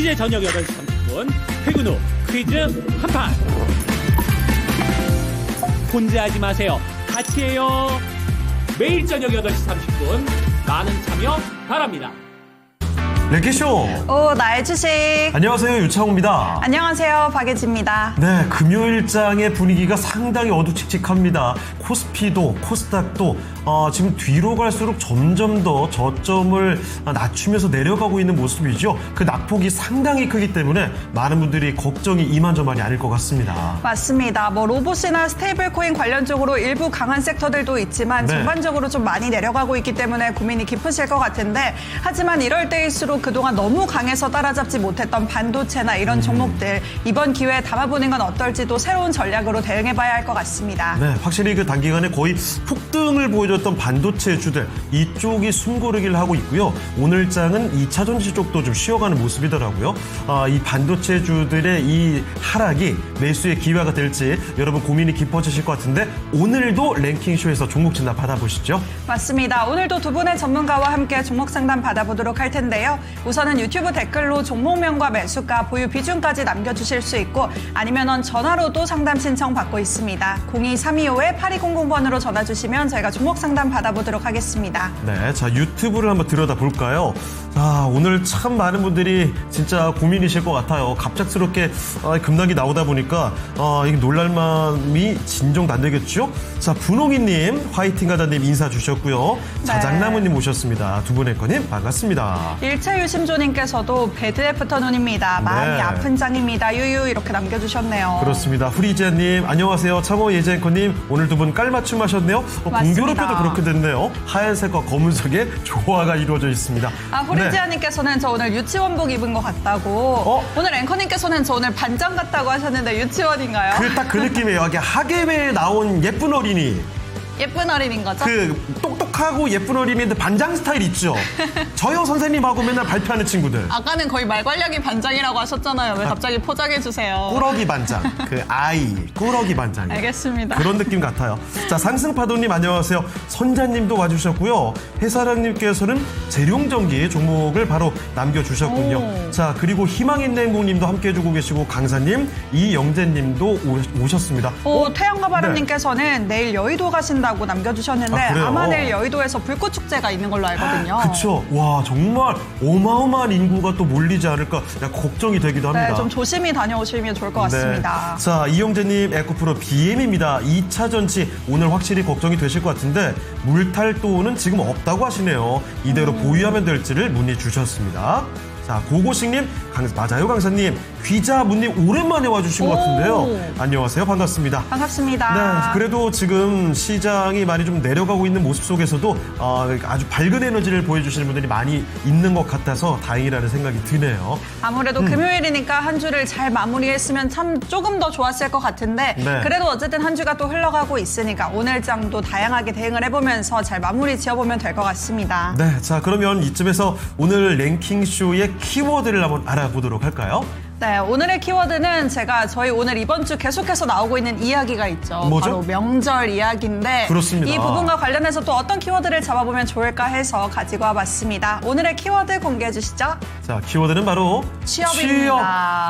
이제 저녁 8시 30분 퇴근 후 퀴즈 한판. 혼자 하지 마세요. 같이 해요. 매일 저녁 8시 30분 많은 참여 바랍니다. 랭킹쇼. 오, 나의 주식. 안녕하세요, 유창호입니다. 안녕하세요, 박예지입니다. 네, 금요일장의 분위기가 상당히 어두칙칙합니다. 코스피도 코스닥도 지금 뒤로 갈수록 점점 더 저점을 낮추면서 내려가고 있는 모습이죠. 그 낙폭이 상당히 크기 때문에 많은 분들이 걱정이 이만저만이 아닐 것 같습니다. 맞습니다. 로봇이나 스테이블 코인 관련 쪽으로 일부 강한 섹터들도 있지만 네. 전반적으로 좀 많이 내려가고 있기 때문에 고민이 깊으실 것 같은데, 하지만 이럴 때일수록 그동안 너무 강해서 따라잡지 못했던 반도체나 이런 종목들 이번 기회에 담아보는 건 어떨지도 새로운 전략으로 대응해봐야 할 것 같습니다. 네, 확실히 그 단기간에 거의 폭등을 보여줬던 반도체 주들 이쪽이 숨고르기를 하고 있고요. 오늘 장은 2차 전지 쪽도 좀 쉬어가는 모습이더라고요. 이 반도체 주들의 이 하락이 매수의 기회가 될지 여러분 고민이 깊어지실 것 같은데, 오늘도 랭킹쇼에서 종목 진단 받아보시죠. 맞습니다. 오늘도 두 분의 전문가와 함께 종목 상담 받아보도록 할 텐데요. 우선은 유튜브 댓글로 종목명과 매수가, 보유 비중까지 남겨주실 수 있고, 아니면 전화로도 상담 신청 받고 있습니다. 02-325-8200번으로 전화 주시면 저희가 종목 상담 받아보도록 하겠습니다. 네, 자, 유튜브를 한번 들여다볼까요? 자, 오늘 참 많은 분들이 진짜 고민이실 것 같아요. 갑작스럽게 급락이 나오다 보니까 이게 놀랄만이 진정도 안 되겠죠? 자, 분홍이님, 화이팅하다님 인사 주셨고요. 네. 자작나무님 오셨습니다. 두 분의 거님 반갑습니다. 일체유심조님께서도 배드 애프터눈입니다. 마음이 네. 아픈 장입니다. 유유 이렇게 남겨주셨네요. 그렇습니다. 후리지아님, 안녕하세요. 창호 예지앵커님, 오늘 두 분 깔맞춤 하셨네요. 공교롭게도 그렇게 됐네요. 하얀색과 검은색의 조화가 이루어져 있습니다. 후리지아님께서는 저 오늘 유치원복 입은 것 같다고. 오늘 앵커님께서는 저 오늘 반장 같다고 하셨는데 유치원인가요? 딱 그 느낌이에요. 이게 학예회에 나온 예쁜 어린이. 예쁜 어린인 거죠? 똑똑하고 예쁜 어린이인데 반장 스타일 있죠? 저요 선생님하고 맨날 발표하는 친구들. 아까는 거의 말괄량이 반장이라고 하셨잖아요. 왜 갑자기 포장해주세요? 꾸러기 반장. 그 아이. 꾸러기 반장. 알겠습니다. 그런 느낌 같아요. 자, 상승파도님 안녕하세요. 선자님도 와주셨고요. 해사랑님께서는 재룡전기 종목을 바로 남겨주셨군요. 오. 자, 그리고 희망인 행복님도 함께 해주고 계시고, 강사님, 이영재님도 오셨습니다. 태양가바람님께서는 내일 여의도 가신다고 남겨주셨는데, 그래요? 아마 내일 여의도에서 불꽃축제가 있는 걸로 알거든요. 그쵸. 와, 정말 어마어마한 인구가 또 몰리지 않을까 걱정이 되기도 합니다. 네, 좀 조심히 다녀오시면 좋을 것 같습니다. 네. 자, 이영재님, 에코프로 BM입니다. 2차 전지 오늘 확실히 걱정이 되실 것 같은데, 물탈도는 지금 없다고 하시네요. 이대로 보유하면 될지를 문의 주셨습니다. 자, 고고식님, 맞아요, 강사님. 귀자문님 오랜만에 와주신 것 같은데요. 안녕하세요, 반갑습니다. 반갑습니다. 네, 그래도 지금 시장이 많이 좀 내려가고 있는 모습 속에서도 아주 밝은 에너지를 보여주시는 분들이 많이 있는 것 같아서 다행이라는 생각이 드네요. 아무래도 금요일이니까 한 주를 잘 마무리했으면 참 조금 더 좋았을 것 같은데, 네. 그래도 어쨌든 한 주가 또 흘러가고 있으니까 오늘 장도 다양하게 대응을 해보면서 잘 마무리 지어보면 될 것 같습니다. 네, 자, 그러면 이쯤에서 오늘 랭킹쇼의 키워드를 한번 알아보도록 할까요? 네, 오늘의 키워드는 제가 저희 오늘 이번 주 계속해서 나오고 있는 이야기가 있죠. 뭐죠? 바로 명절 이야기인데, 그렇습니다. 이 부분과 관련해서 또 어떤 키워드를 잡아보면 좋을까 해서 가지고 와봤습니다. 오늘의 키워드 공개해 주시죠. 자, 키워드는 바로 취업입니다.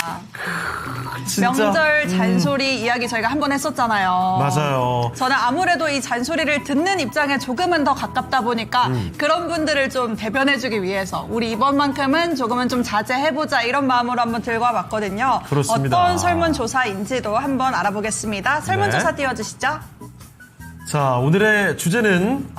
진짜, 명절 잔소리 이야기 저희가 한 번 했었잖아요. 맞아요. 저는 아무래도 이 잔소리를 듣는 입장에 조금은 더 가깝다 보니까 그런 분들을 좀 대변해주기 위해서 우리 이번만큼은 조금은 좀 자제해보자, 이런 마음으로 한번 들고 와봤거든요. 그렇습니다. 어떤 설문조사인지도 한번 알아보겠습니다. 설문조사 네. 띄워주시죠. 자, 오늘의 주제는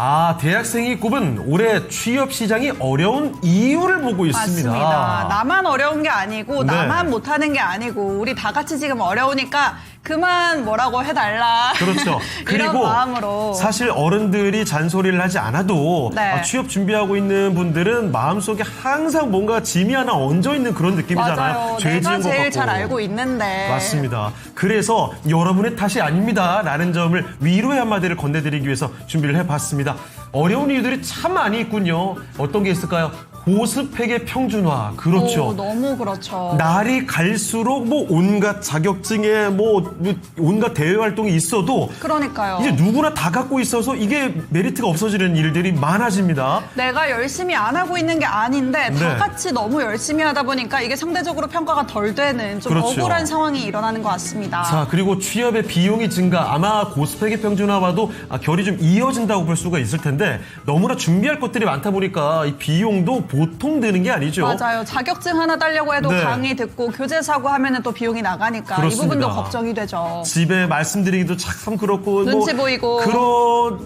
대학생이 꼽은 올해 취업 시장이 어려운 이유를 보고 있습니다. 맞습니다. 나만 어려운 게 아니고, 네. 나만 못하는 게 아니고, 우리 다 같이 지금 어려우니까 그만 뭐라고 해달라. 그렇죠. 이런 그리고 마음으로. 사실 어른들이 잔소리를 하지 않아도 네. 취업 준비하고 있는 분들은 마음속에 항상 뭔가 짐이 하나 얹어 있는 그런 느낌이잖아요. 맞아요. 죄 내가 지은 것 제일 같고. 잘 알고 있는데. 맞습니다. 그래서 여러분의 탓이 아닙니다 라는 점을 위로의 한마디를 건네드리기 위해서 준비를 해봤습니다. 어려운 이유들이 참 많이 있군요. 어떤 게 있을까요? 고스펙의 평준화. 그렇죠. 오, 너무 그렇죠. 날이 갈수록 뭐 온갖 자격증에 뭐 온갖 대외 활동이 있어도 그러니까요. 이제 누구나 다 갖고 있어서 이게 메리트가 없어지는 일들이 많아집니다. 내가 열심히 안 하고 있는 게 아닌데 네. 다 같이 너무 열심히 하다 보니까 이게 상대적으로 평가가 덜 되는 좀 그렇죠. 억울한 상황이 일어나는 것 같습니다. 자, 그리고 취업의 비용이 증가, 아마 고스펙의 평준화와도 결이 좀 이어진다고 볼 수가 있을 텐데 너무나 준비할 것들이 많다 보니까 이 비용도 보통 드는 게 아니죠. 맞아요. 자격증 하나 따려고 해도 네. 강의 듣고 교재 사고 하면은 또 비용이 나가니까 그렇습니다. 이 부분도 걱정이 되죠. 집에 말씀드리기도 참 그렇고 눈치 보이고.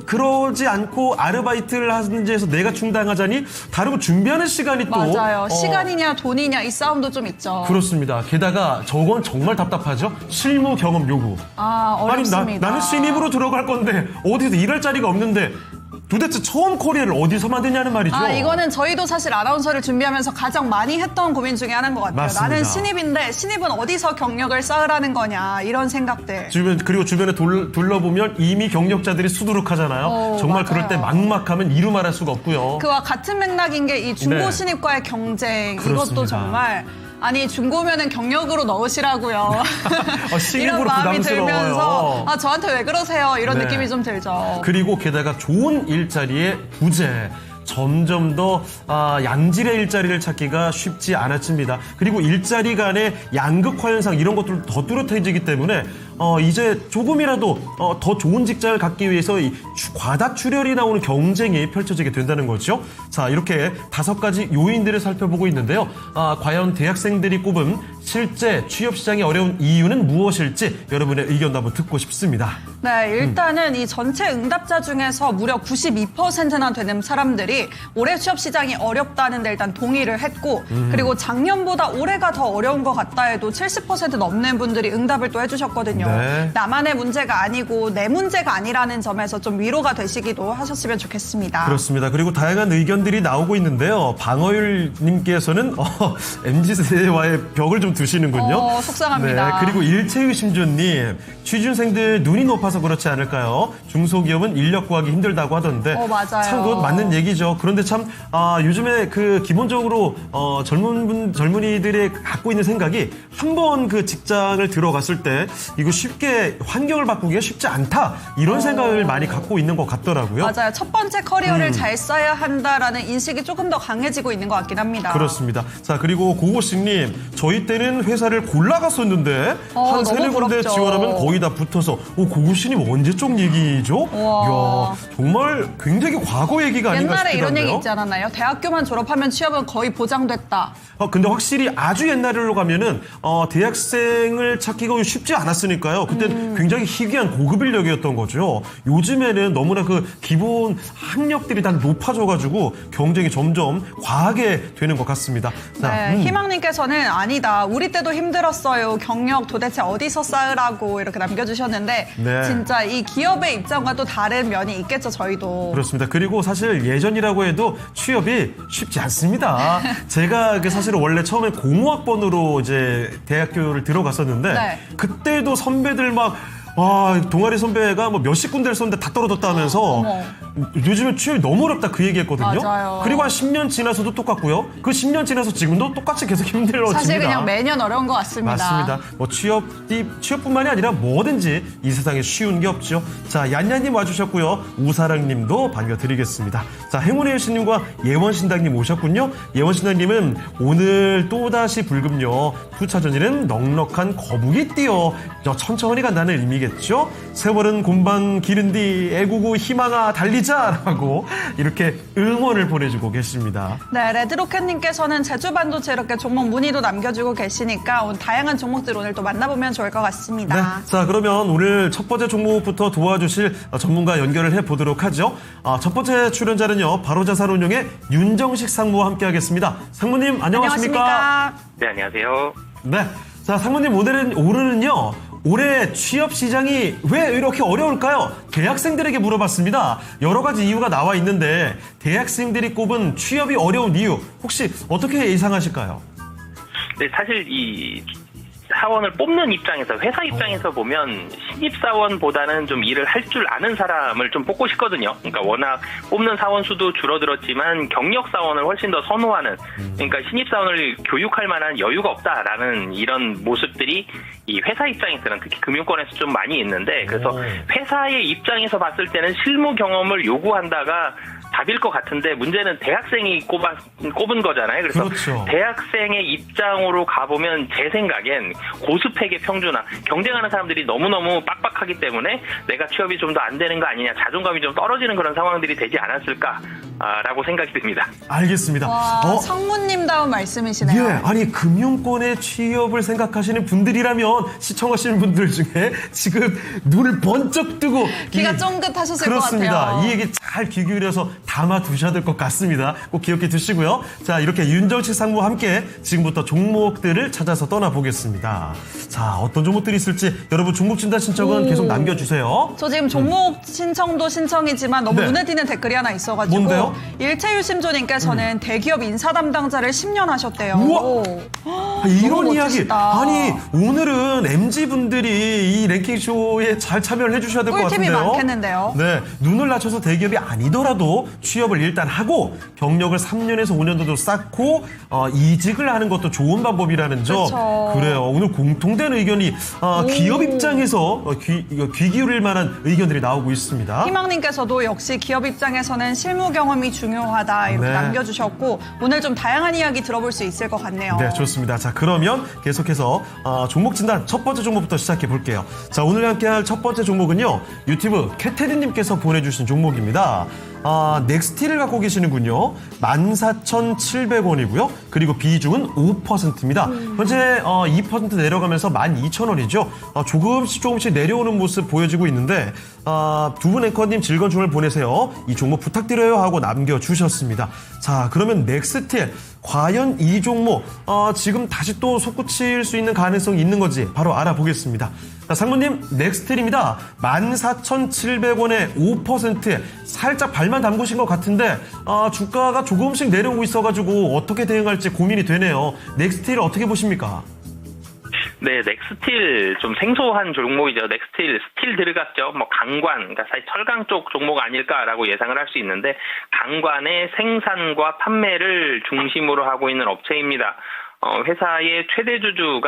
그러지 않고 아르바이트를 하는 데에서 내가 충당하자니 다르고 준비하는 시간이 또 맞아요. 시간이냐 돈이냐 이 싸움도 좀 있죠. 그렇습니다. 게다가 저건 정말 답답하죠. 실무 경험 요구. 어렵습니다. 나는 신입으로 들어갈 건데 어디서 일할 자리가 없는데 도대체 처음 커리어를 어디서 만드냐는 말이죠. 이거는 저희도 사실 아나운서를 준비하면서 가장 많이 했던 고민 중에 하나인 것 같아요. 맞습니다. 나는 신입인데 신입은 어디서 경력을 쌓으라는 거냐 이런 생각들. 그리고 주변에 둘러보면 이미 경력자들이 수두룩하잖아요. 정말 맞아요. 그럴 때 막막하면 이루 말할 수가 없고요. 그와 같은 맥락인 게 이 중고 네. 신입과의 경쟁. 그렇습니다. 이것도 정말 중고면은 경력으로 넣으시라고요. 신입으로 이런 마음이 부담스러워요. 들면서 저한테 왜 그러세요? 이런 네. 느낌이 좀 들죠. 그리고 게다가 좋은 일자리의 부재. 점점 더 양질의 일자리를 찾기가 쉽지 않아집니다. 그리고 일자리 간의 양극화 현상 이런 것들도 더 뚜렷해지기 때문에 이제 조금이라도 더 좋은 직장을 갖기 위해서 이 과다 출혈이 나오는 경쟁이 펼쳐지게 된다는 거죠. 자, 이렇게 5가지 요인들을 살펴보고 있는데요. 과연 대학생들이 꼽은 실제 취업 시장이 어려운 이유는 무엇일지 여러분의 의견도 한번 듣고 싶습니다. 네, 일단은 이 전체 응답자 중에서 무려 92%나 되는 사람들이 올해 취업 시장이 어렵다는 데 일단 동의를 했고 그리고 작년보다 올해가 더 어려운 것 같다 해도 70% 넘는 분들이 응답을 또 해주셨거든요. 네. 나만의 문제가 아니고 내 문제가 아니라는 점에서 좀 위로가 되시기도 하셨으면 좋겠습니다. 그렇습니다. 그리고 다양한 의견들이 나오고 있는데요. 방어율님께서는 MZ세대와의 벽을 좀 두시는군요. 속상합니다. 네, 그리고 일체유심조님, 취준생들 눈이 높아서 그렇지 않을까요? 중소기업은 인력 구하기 힘들다고 하던데. 맞아요. 참 그건 맞는 얘기죠. 그런데 참 요즘에 그 기본적으로 젊은이들의 갖고 있는 생각이 한번 그 직장을 들어갔을 때 이거 쉽게 환경을 바꾸기가 쉽지 않다 이런 생각을 많이 갖고 있는 것 같더라고요. 맞아요. 첫 번째 커리어를 잘 쌓아야 한다라는 인식이 조금 더 강해지고 있는 것 같긴 합니다. 그렇습니다. 자, 그리고 고고식님, 저희 때는 회사를 골라갔었는데 한 세네 군데 부럽죠. 지원하면 거의 다 붙어서 고고식님 언제적 얘기죠? 이야, 정말 굉장히 과거 얘기가 아닌가 옛날에 싶기도 이런 한데요. 얘기 있지 않았나요? 대학교만 졸업하면 취업은 거의 보장됐다. 근데 확실히 아주 옛날로 가면은 대학생을 찾기가 쉽지 않았으니까요. 그때는 굉장히 희귀한 고급 인력이었던 거죠. 요즘에는 너무나 그 기본 학력들이 다 높아져가지고 경쟁이 점점 과하게 되는 것 같습니다. 자, 네, 희망님께서는 아니다. 우리 때도 힘들었어요. 경력 도대체 어디서 쌓으라고 이렇게 남겨주셨는데 네. 진짜 이 기업의 입장과 또 다른 면이 있겠죠, 저희도. 그렇습니다. 그리고 사실 예전이라고 해도 취업이 쉽지 않습니다. 제가 사실 원래 처음에 공무학번으로 이제 대학교를 들어갔었는데 네. 그때도 선배들 막 동아리 선배가 뭐 몇십 군데를 썼는데 다 떨어졌다 하면서 어머. 요즘은 취업이 너무 어렵다 그 얘기했거든요. 맞아요. 그리고 한 10년 지나서도 똑같고요. 그 10년 지나서 지금도 똑같이 계속 힘들어집니다. 사실 그냥 매년 어려운 것 같습니다. 맞습니다. 뭐 취업뿐만이 아니라 뭐든지 이 세상에 쉬운 게 없죠. 자, 얀얀님 와주셨고요. 우사랑님도 반겨드리겠습니다. 자, 행운의 여신님과 예원신당님 오셨군요. 예원신당님은 오늘 또다시 불금요. 투차전일은 넉넉한 거북이 띄어 천천히 간다는 의미겠죠. 세월은 곰방 기른디 애구구 희망아 달리자라고 이렇게 응원을 보내주고 계십니다. 네, 레드로켓님께서는 제주반도체 이렇게 종목 문의도 남겨주고 계시니까 오늘 다양한 종목들 오늘 또 만나보면 좋을 것 같습니다. 네. 자, 그러면 오늘 첫 번째 종목부터 도와주실 전문가 연결을 해보도록 하죠. 첫 번째 출연자는요, 바로자산운용의 윤정식 상무와 함께하겠습니다. 상무님 안녕하십니까? 네, 안녕하세요. 네. 자, 상무님 오늘은요, 올해 취업 시장이 왜 이렇게 어려울까요? 대학생들에게 물어봤습니다. 여러 가지 이유가 나와 있는데 대학생들이 꼽은 취업이 어려운 이유 혹시 어떻게 예상하실까요? 네, 사실 사원을 뽑는 입장에서, 회사 입장에서 보면 신입사원보다는 좀 일을 할 줄 아는 사람을 좀 뽑고 싶거든요. 그러니까 워낙 뽑는 사원 수도 줄어들었지만 경력 사원을 훨씬 더 선호하는, 그러니까 신입사원을 교육할 만한 여유가 없다라는 이런 모습들이 이 회사 입장에서는, 특히 금융권에서 좀 많이 있는데, 그래서 회사의 입장에서 봤을 때는 실무 경험을 요구한다가 답일 것 같은데, 문제는 대학생이 꼽은 거잖아요. 그래서 그렇죠. 대학생의 입장으로 가보면 제 생각엔 고스펙의 평준화, 경쟁하는 사람들이 너무너무 빡빡하기 때문에 내가 취업이 좀 더 안 되는 거 아니냐, 자존감이 좀 떨어지는 그런 상황들이 되지 않았을까라고 생각이 듭니다. 알겠습니다. 와, 상무님다운 말씀이시네요. 예, 아니 금융권의 취업을 생각하시는 분들이라면 시청하시는 분들 중에 지금 눈을 번쩍 뜨고 귀가 쫑긋하셨을 것 그렇습니다. 같아요. 이 얘기 잘 귀 기울여서 담아 두셔야 될 것 같습니다. 꼭 기억해 두시고요. 자, 이렇게 윤정식 상무와 함께 지금부터 종목들을 찾아서 떠나보겠습니다. 자, 어떤 종목들이 있을지 여러분 종목 진단 신청은 계속 남겨주세요. 저 지금 종목 신청도 신청이지만 너무 네. 눈에 띄는 댓글이 하나 있어가지고 뭔데요? 일체유심조님께서는 대기업 인사 담당자를 10년 하셨대요. 우와! 이런 너무 이야기. 멋지시다. 아니, 오늘은 MZ분들이 이 랭킹쇼에 잘 참여를 해주셔야 될 것 꿀팁이 같은데요. 많겠는데요. 네. 눈을 낮춰서 대기업이 아니더라도 취업을 일단 하고 경력을 3년에서 5년 정도 쌓고 이직을 하는 것도 좋은 방법이라는 점. 그렇죠. 그래요. 오늘 공통된 의견이 기업 입장에서 귀 기울일 만한 의견들이 나오고 있습니다. 희망님께서도 역시 기업 입장에서는 실무 경험이 중요하다 이렇게 네. 남겨주셨고 오늘 좀 다양한 이야기 들어볼 수 있을 것 같네요. 네, 좋습니다. 자, 그러면 계속해서 종목 진단 첫 번째 종목부터 시작해 볼게요. 자, 오늘 함께할 첫 번째 종목은요. 유튜브 캐테리님께서 보내주신 종목입니다. 넥스티를 갖고 계시는군요. 14,700원이고요. 그리고 비중은 5%입니다. 현재 2% 내려가면서 12,000원이죠. 조금씩 내려오는 모습 보여지고 있는데 두 분 앵커님 질건충을 보내세요. 이 종목 부탁드려요 하고 남겨주셨습니다. 자, 그러면 넥스틸 과연 이 종목 지금 다시 또 솟구칠 수 있는 가능성이 있는 건지 바로 알아보겠습니다. 자, 상무님, 넥스틸입니다. 14,700원에 5% 살짝 발만 담그신 것 같은데 주가가 조금씩 내려오고 있어가지고 어떻게 대응할지 고민이 되네요. 넥스틸 어떻게 보십니까? 네, 넥스틸 좀 생소한 종목이죠. 넥스틸, 스틸 들어갔죠. 뭐 강관, 그러니까 사실 철강 쪽 종목 아닐까라고 예상을 할 수 있는데 강관의 생산과 판매를 중심으로 하고 있는 업체입니다. 회사의 최대 주주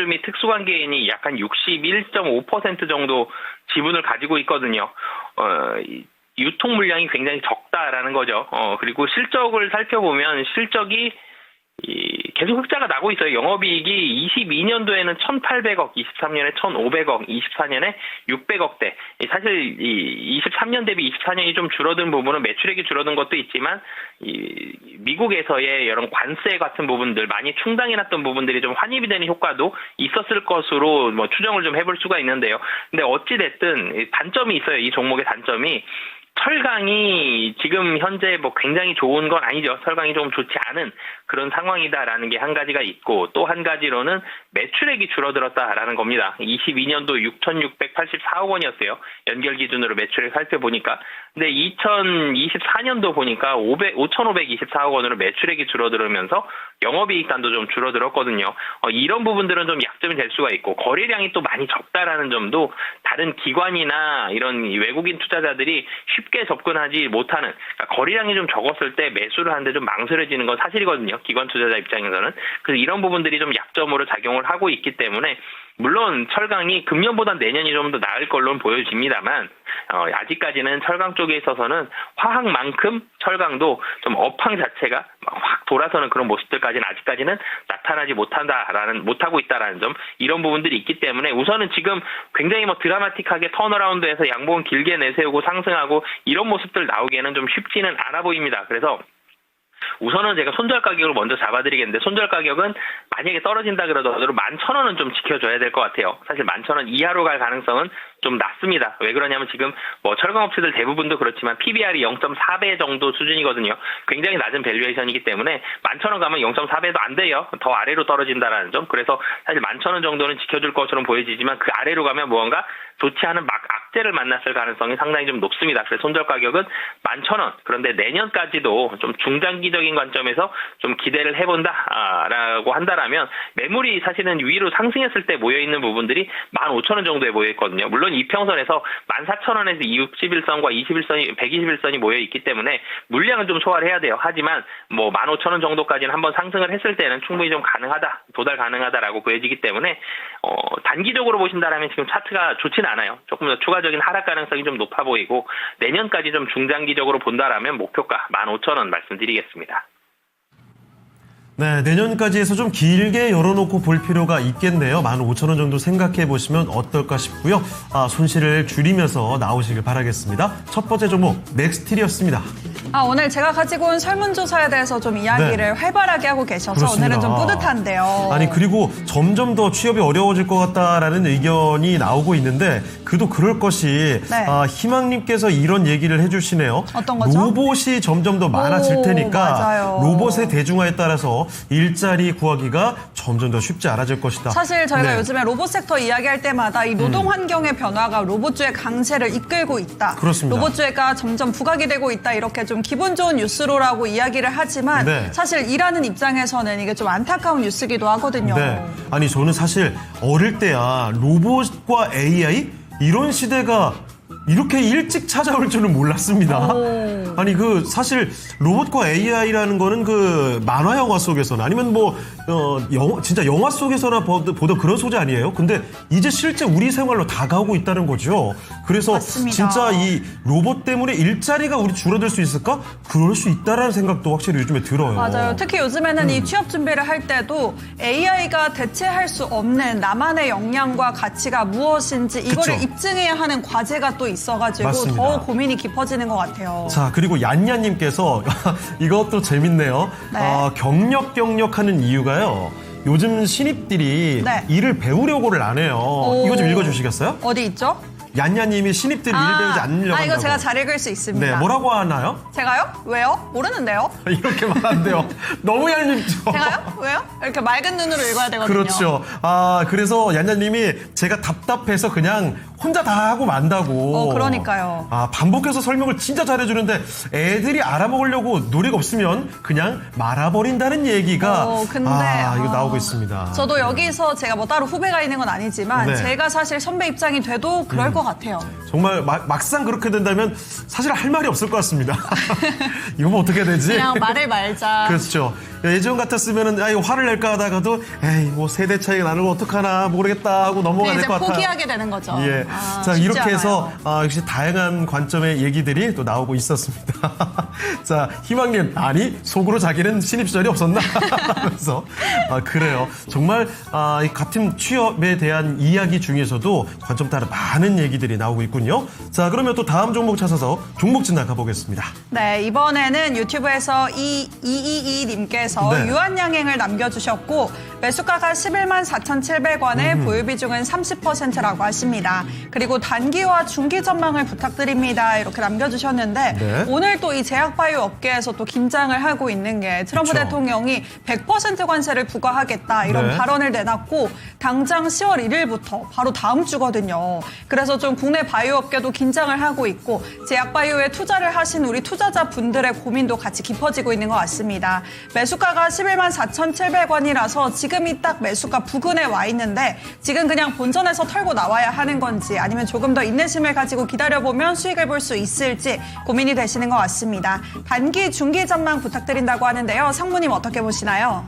및 특수관계인이 약간 61.5% 정도 지분을 가지고 있거든요. 유통 물량이 굉장히 적다라는 거죠. 그리고 실적을 살펴보면 실적이 계속 흑자가 나고 있어요. 영업이익이 22년도에는 1,800억, 23년에 1,500억, 24년에 600억대. 사실 23년 대비 24년이 좀 줄어든 부분은 매출액이 줄어든 것도 있지만 미국에서의 이런 관세 같은 부분들 많이 충당해 놨던 부분들이 좀 환입이 되는 효과도 있었을 것으로 뭐 추정을 좀 해볼 수가 있는데요. 근데 어찌 됐든 단점이 있어요. 이 종목의 단점이 철강이 지금 현재 뭐 굉장히 좋은 건 아니죠. 철강이 조금 좋지 않은 그런 상황이다라는 게 한 가지가 있고 또 한 가지로는 매출액이 줄어들었다라는 겁니다. 22년도 6,684억 원이었어요. 연결 기준으로 매출액 살펴보니까. 근데 2024년도 보니까 5,524억 원으로 매출액이 줄어들면서 영업이익단도 좀 줄어들었거든요. 이런 부분들은 좀 약점이 될 수가 있고 거래량이 또 많이 적다라는 점도 다른 기관이나 이런 외국인 투자자들이 쉽게 접근하지 못하는, 그러니까 거래량이 좀 적었을 때 매수를 하는데 좀 망설여지는 건 사실이거든요. 기관 투자자 입장에서는. 그래서 이런 부분들이 좀 약점으로 작용을 하고 있기 때문에 물론 철강이 금년보다 내년이 좀 더 나을 걸로는 보여집니다만 아직까지는 철강 쪽에 있어서는 화학만큼 철강도 좀 업황 자체가 확 돌아서는 그런 모습들까지는 아직까지는 나타나지 못하고 있다라는 점, 이런 부분들이 있기 때문에 우선은 지금 굉장히 뭐 드라마틱하게 턴어라운드해서 양봉 길게 내세우고 상승하고 이런 모습들 나오기에는 좀 쉽지는 않아 보입니다. 그래서 우선은 제가 손절 가격을 먼저 잡아드리겠는데 손절 가격은 만약에 떨어진다 그러더라도 11,000원은 좀 지켜줘야 될 것 같아요. 사실 11,000원 이하로 갈 가능성은 좀 낮습니다. 왜 그러냐면 지금 뭐 철강업체들 대부분도 그렇지만 PBR이 0.4배 정도 수준이거든요. 굉장히 낮은 밸류에이션이기 때문에 11,000원 가면 0.4배도 안 돼요. 더 아래로 떨어진다라는 점. 그래서 사실 11,000원 정도는 지켜줄 것처럼 보여지지만 그 아래로 가면 무언가 좋지 않은 악재를 만났을 가능성이 상당히 좀 높습니다. 그래서 손절 가격은 11,000원. 그런데 내년까지도 좀 중장기적인 추가적인 관점에서 좀 기대를 해본다라고 한다라면 매물이 사실은 위로 상승했을 때 모여있는 부분들이 15,000원 정도에 모여있거든요. 물론 이평선에서 14,000원에서 61선과 21선이 121선이 모여있기 때문에 물량은 좀 소화를 해야 돼요. 하지만 뭐 15,000원 정도까지는 한번 상승을 했을 때는 충분히 좀 가능하다, 도달 가능하다라고 보여지기 때문에 단기적으로 보신다라면 지금 차트가 좋지는 않아요. 조금 더 추가적인 하락 가능성이 좀 높아 보이고 내년까지 좀 중장기적으로 본다라면 목표가 15,000원 말씀드리겠습니다. 네, 내년까지 해서 좀 길게 열어놓고 볼 필요가 있겠네요. 15,000원 정도 생각해 보시면 어떨까 싶고요. 손실을 줄이면서 나오시길 바라겠습니다. 첫 번째 종목 넥스틸이었습니다. 오늘 제가 가지고 온 설문조사에 대해서 좀 이야기를 활발하게 하고 계셔서 그렇습니다. 오늘은 좀 뿌듯한데요. 아니 그리고 점점 더 취업이 어려워질 것 같다라는 의견이 나오고 있는데 그도 그럴 것이 네. 희망님께서 이런 얘기를 해주시네요. 어떤 거죠? 로봇이 점점 더 많아질 오, 테니까 맞아요. 로봇의 대중화에 따라서 일자리 구하기가 점점 더 쉽지 않아질 것이다. 사실 저희가 네. 요즘에 로봇 섹터 이야기할 때마다 이 노동 환경의 변화가 로봇주의 강세를 이끌고 있다. 그렇습니다. 로봇주의가 점점 부각이 되고 있다. 이렇게 좀 기분 좋은 뉴스로라고 이야기를 하지만 네. 사실 일하는 입장에서는 이게 좀 안타까운 뉴스기도 하거든요. 네. 아니 저는 사실 어릴 때야 로봇과 AI 이런 시대가 이렇게 일찍 찾아올 줄은 몰랐습니다. 아니 사실 로봇과 AI라는 거는 만화 영화 속에서나 아니면 진짜 영화 속에서나 보던 그런 소재 아니에요? 근데 이제 실제 우리 생활로 다가오고 있다는 거죠. 그래서 맞습니다. 진짜 이 로봇 때문에 일자리가 우리 줄어들 수 있을까? 그럴 수 있다라는 생각도 확실히 요즘에 들어요. 맞아요. 특히 요즘에는 이 취업 준비를 할 때도 AI가 대체할 수 없는 나만의 역량과 가치가 무엇인지 이거를 그쵸. 입증해야 하는 과제가 또 있어가지고 맞습니다. 더 고민이 깊어지는 것 같아요. 자, 그리고 얀얀님께서 이것도 재밌네요. 네. 경력하는 이유가요. 요즘 신입들이 네. 일을 배우려고를 안 해요. 이거 좀 읽어주시겠어요? 어디 있죠? 얀얀님이 신입들이 일 배우지 않으려고 한다고. 이거 제가 잘 읽을 수 있습니다. 네, 뭐라고 하나요? 제가요? 왜요? 모르는데요? 이렇게 말한대요. 너무 얄밉죠. 제가요? 왜요? 이렇게 맑은 눈으로 읽어야 되거든요. 그렇죠. 그래서 얀얀님이 제가 답답해서 그냥 혼자 다 하고 만다고. 그러니까요. 반복해서 설명을 진짜 잘해주는데 애들이 알아먹으려고 노력 없으면 그냥 말아버린다는 얘기가 근데 이거 나오고 있습니다. 저도 여기서 제가 뭐 따로 후배가 있는 건 아니지만 네. 제가 사실 선배 입장이 돼도 그럴 것 같아요. 정말 막상 그렇게 된다면 사실 할 말이 없을 것 같습니다. 이거 뭐 어떻게 되지? 그냥 말을 말자. 그렇죠. 예전 같았으면은 이거 화를 낼까 하다가도 에이 뭐 세대 차이가 나는 거 어떡하나 모르겠다 하고 넘어가야 될 이제 것 같아요. 포기하게 되는 거죠. 예. 자, 쉽지 이렇게 해서 않아요. 역시 다양한 관점의 얘기들이 또 나오고 있었습니다. 자, 희망님, 아니, 속으로 자기는 신입 시절이 없었나? 하면서. 그래요. 정말, 이 같은 취업에 대한 이야기 중에서도 관점 따라 많은 얘기들이 나오고 있군요. 자, 그러면 또 다음 종목 찾아서 종목 진단 가보겠습니다. 네, 이번에는 유튜브에서 이이이님께서 네. 유한양행을 남겨주셨고 매수가가 11만 4,700원에 보유 비중은 30%라고 하십니다. 그리고 단기와 중기 전망을 부탁드립니다. 이렇게 남겨주셨는데 네. 오늘 또 이 제약바이오 업계에서 또 긴장을 하고 있는 게 트럼프 그쵸. 대통령이 100% 관세를 부과하겠다 이런 네. 발언을 내놨고 당장 10월 1일부터 바로 다음 주거든요. 그래서 좀 국내 바이오 업계도 긴장을 하고 있고 제약바이오에 투자를 하신 우리 투자자분들의 고민도 같이 깊어지고 있는 것 같습니다. 매수가가 11만 4,700원이라서 지금이 딱 매수가 부근에 와 있는데 지금 그냥 본전에서 털고 나와야 하는 건지 아니면 조금 더 인내심을 가지고 기다려보면 수익을 볼 수 있을지 고민이 되시는 것 같습니다. 단기, 중기 전망 부탁드린다고 하는데요. 상무님 어떻게 보시나요?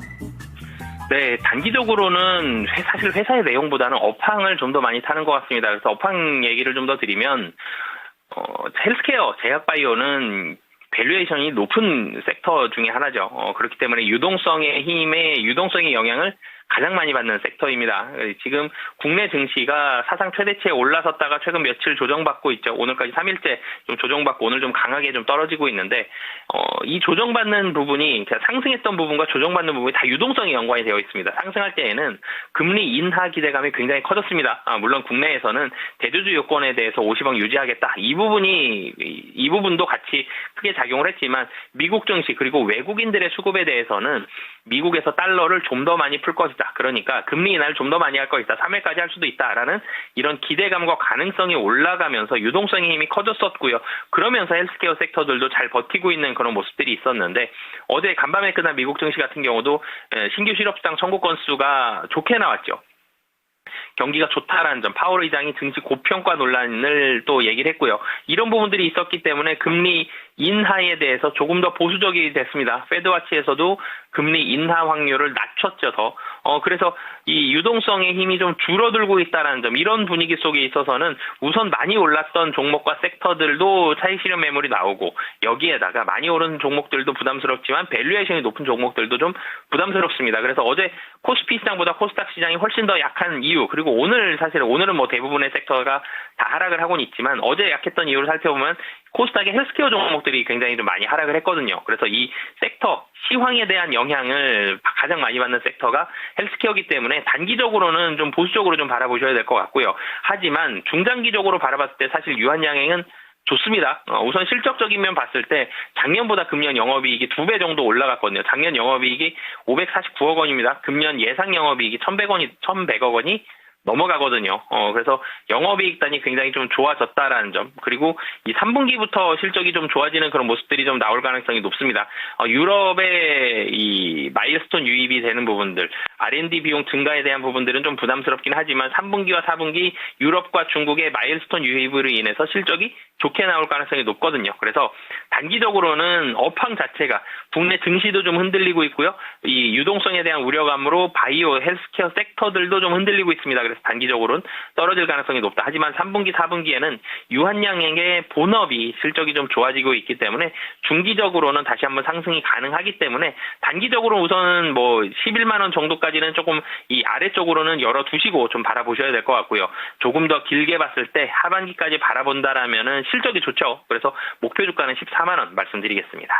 네, 단기적으로는 사실 회사의 내용보다는 업황을 좀 더 많이 타는 것 같습니다. 그래서 업황 얘기를 좀 더 드리면 헬스케어, 제약바이오는 밸류에이션이 높은 섹터 중에 하나죠. 그렇기 때문에 유동성의 영향을 가장 많이 받는 섹터입니다. 지금 국내 증시가 사상 최대치에 올라섰다가 최근 며칠 조정받고 있죠. 오늘까지 3일째 좀 조정받고 오늘 좀 강하게 좀 떨어지고 있는데 이 조정받는 부분이 상승했던 부분과 조정받는 부분이 다 유동성이 연관이 되어 있습니다. 상승할 때에는 금리 인하 기대감이 굉장히 커졌습니다. 물론 국내에서는 대주주 요건에 대해서 50억 유지하겠다. 이 부분도 같이 크게 작용을 했지만 미국 증시 그리고 외국인들의 수급에 대해서는 미국에서 달러를 좀 더 많이 풀 것이다. 그러니까 금리 인하를 좀 더 많이 할 것이다. 3회까지 할 수도 있다라는 이런 기대감과 가능성이 올라가면서 유동성의 힘이 커졌었고요. 그러면서 헬스케어 섹터들도 잘 버티고 있는 그런 모습들이 있었는데 어제 간밤에 끝난 미국 증시 같은 경우도 신규 실업수당 청구 건수가 좋게 나왔죠. 경기가 좋다라는 점, 파월 의장이 증시 고평가 논란을 또 얘기를 했고요. 이런 부분들이 있었기 때문에 금리 인하에 대해서 조금 더 보수적이 됐습니다. 페드와치에서도 금리 인하 확률을 낮췄죠, 더. 그래서 이 유동성의 힘이 좀 줄어들고 있다는 점, 이런 분위기 속에 있어서는 우선 많이 올랐던 종목과 섹터들도 차익 실현 매물이 나오고, 여기에다가 많이 오른 종목들도 부담스럽지만 밸류에이션이 높은 종목들도 좀 부담스럽습니다. 그래서 어제 코스피 시장보다 코스닥 시장이 훨씬 더 약한 이유, 그리고 오늘은 뭐 대부분의 섹터가 다 하락을 하고는 있지만 어제 약했던 이유를 살펴보면 코스닥의 헬스케어 종목들이 굉장히 좀 많이 하락을 했거든요. 그래서 이 섹터 시황에 대한 영향을 가장 많이 받는 섹터가 헬스케어이기 때문에 단기적으로는 좀 보수적으로 좀 바라보셔야 될 것 같고요. 하지만 중장기적으로 바라봤을 때 사실 유한양행은 좋습니다. 우선 실적적인 면 봤을 때 작년보다 금년 영업이익이 2배 정도 올라갔거든요. 작년 영업이익이 549억 원입니다. 금년 예상 영업이익이 1,100억 원이 넘어가거든요. 그래서 영업이익단이 굉장히 좀 좋아졌다라는 점, 그리고 이 3분기부터 실적이 좀 좋아지는 그런 모습들이 좀 나올 가능성이 높습니다. 유럽의 이 마일스톤 유입이 되는 부분들, R&D 비용 증가에 대한 부분들은 좀 부담스럽긴 하지만 3분기와 4분기 유럽과 중국의 마일스톤 유입으로 인해서 실적이 좋게 나올 가능성이 높거든요. 그래서 단기적으로는 업황 자체가 국내 증시도 좀 흔들리고 있고요. 이 유동성에 대한 우려감으로 바이오, 헬스케어 섹터들도 좀 흔들리고 있습니다. 그래서 단기적으로는 떨어질 가능성이 높다. 하지만 3분기, 4분기에는 유한양행의 본업이 실적이 좀 좋아지고 있기 때문에 중기적으로는 다시 한번 상승이 가능하기 때문에 단기적으로 우선 뭐 11만 원 정도까지는 조금 이 아래쪽으로는 열어두시고 좀 바라보셔야 될 것 같고요. 조금 더 길게 봤을 때 하반기까지 바라본다라면은 실적이 좋죠. 그래서 목표 주가는 14만 원 말씀드리겠습니다.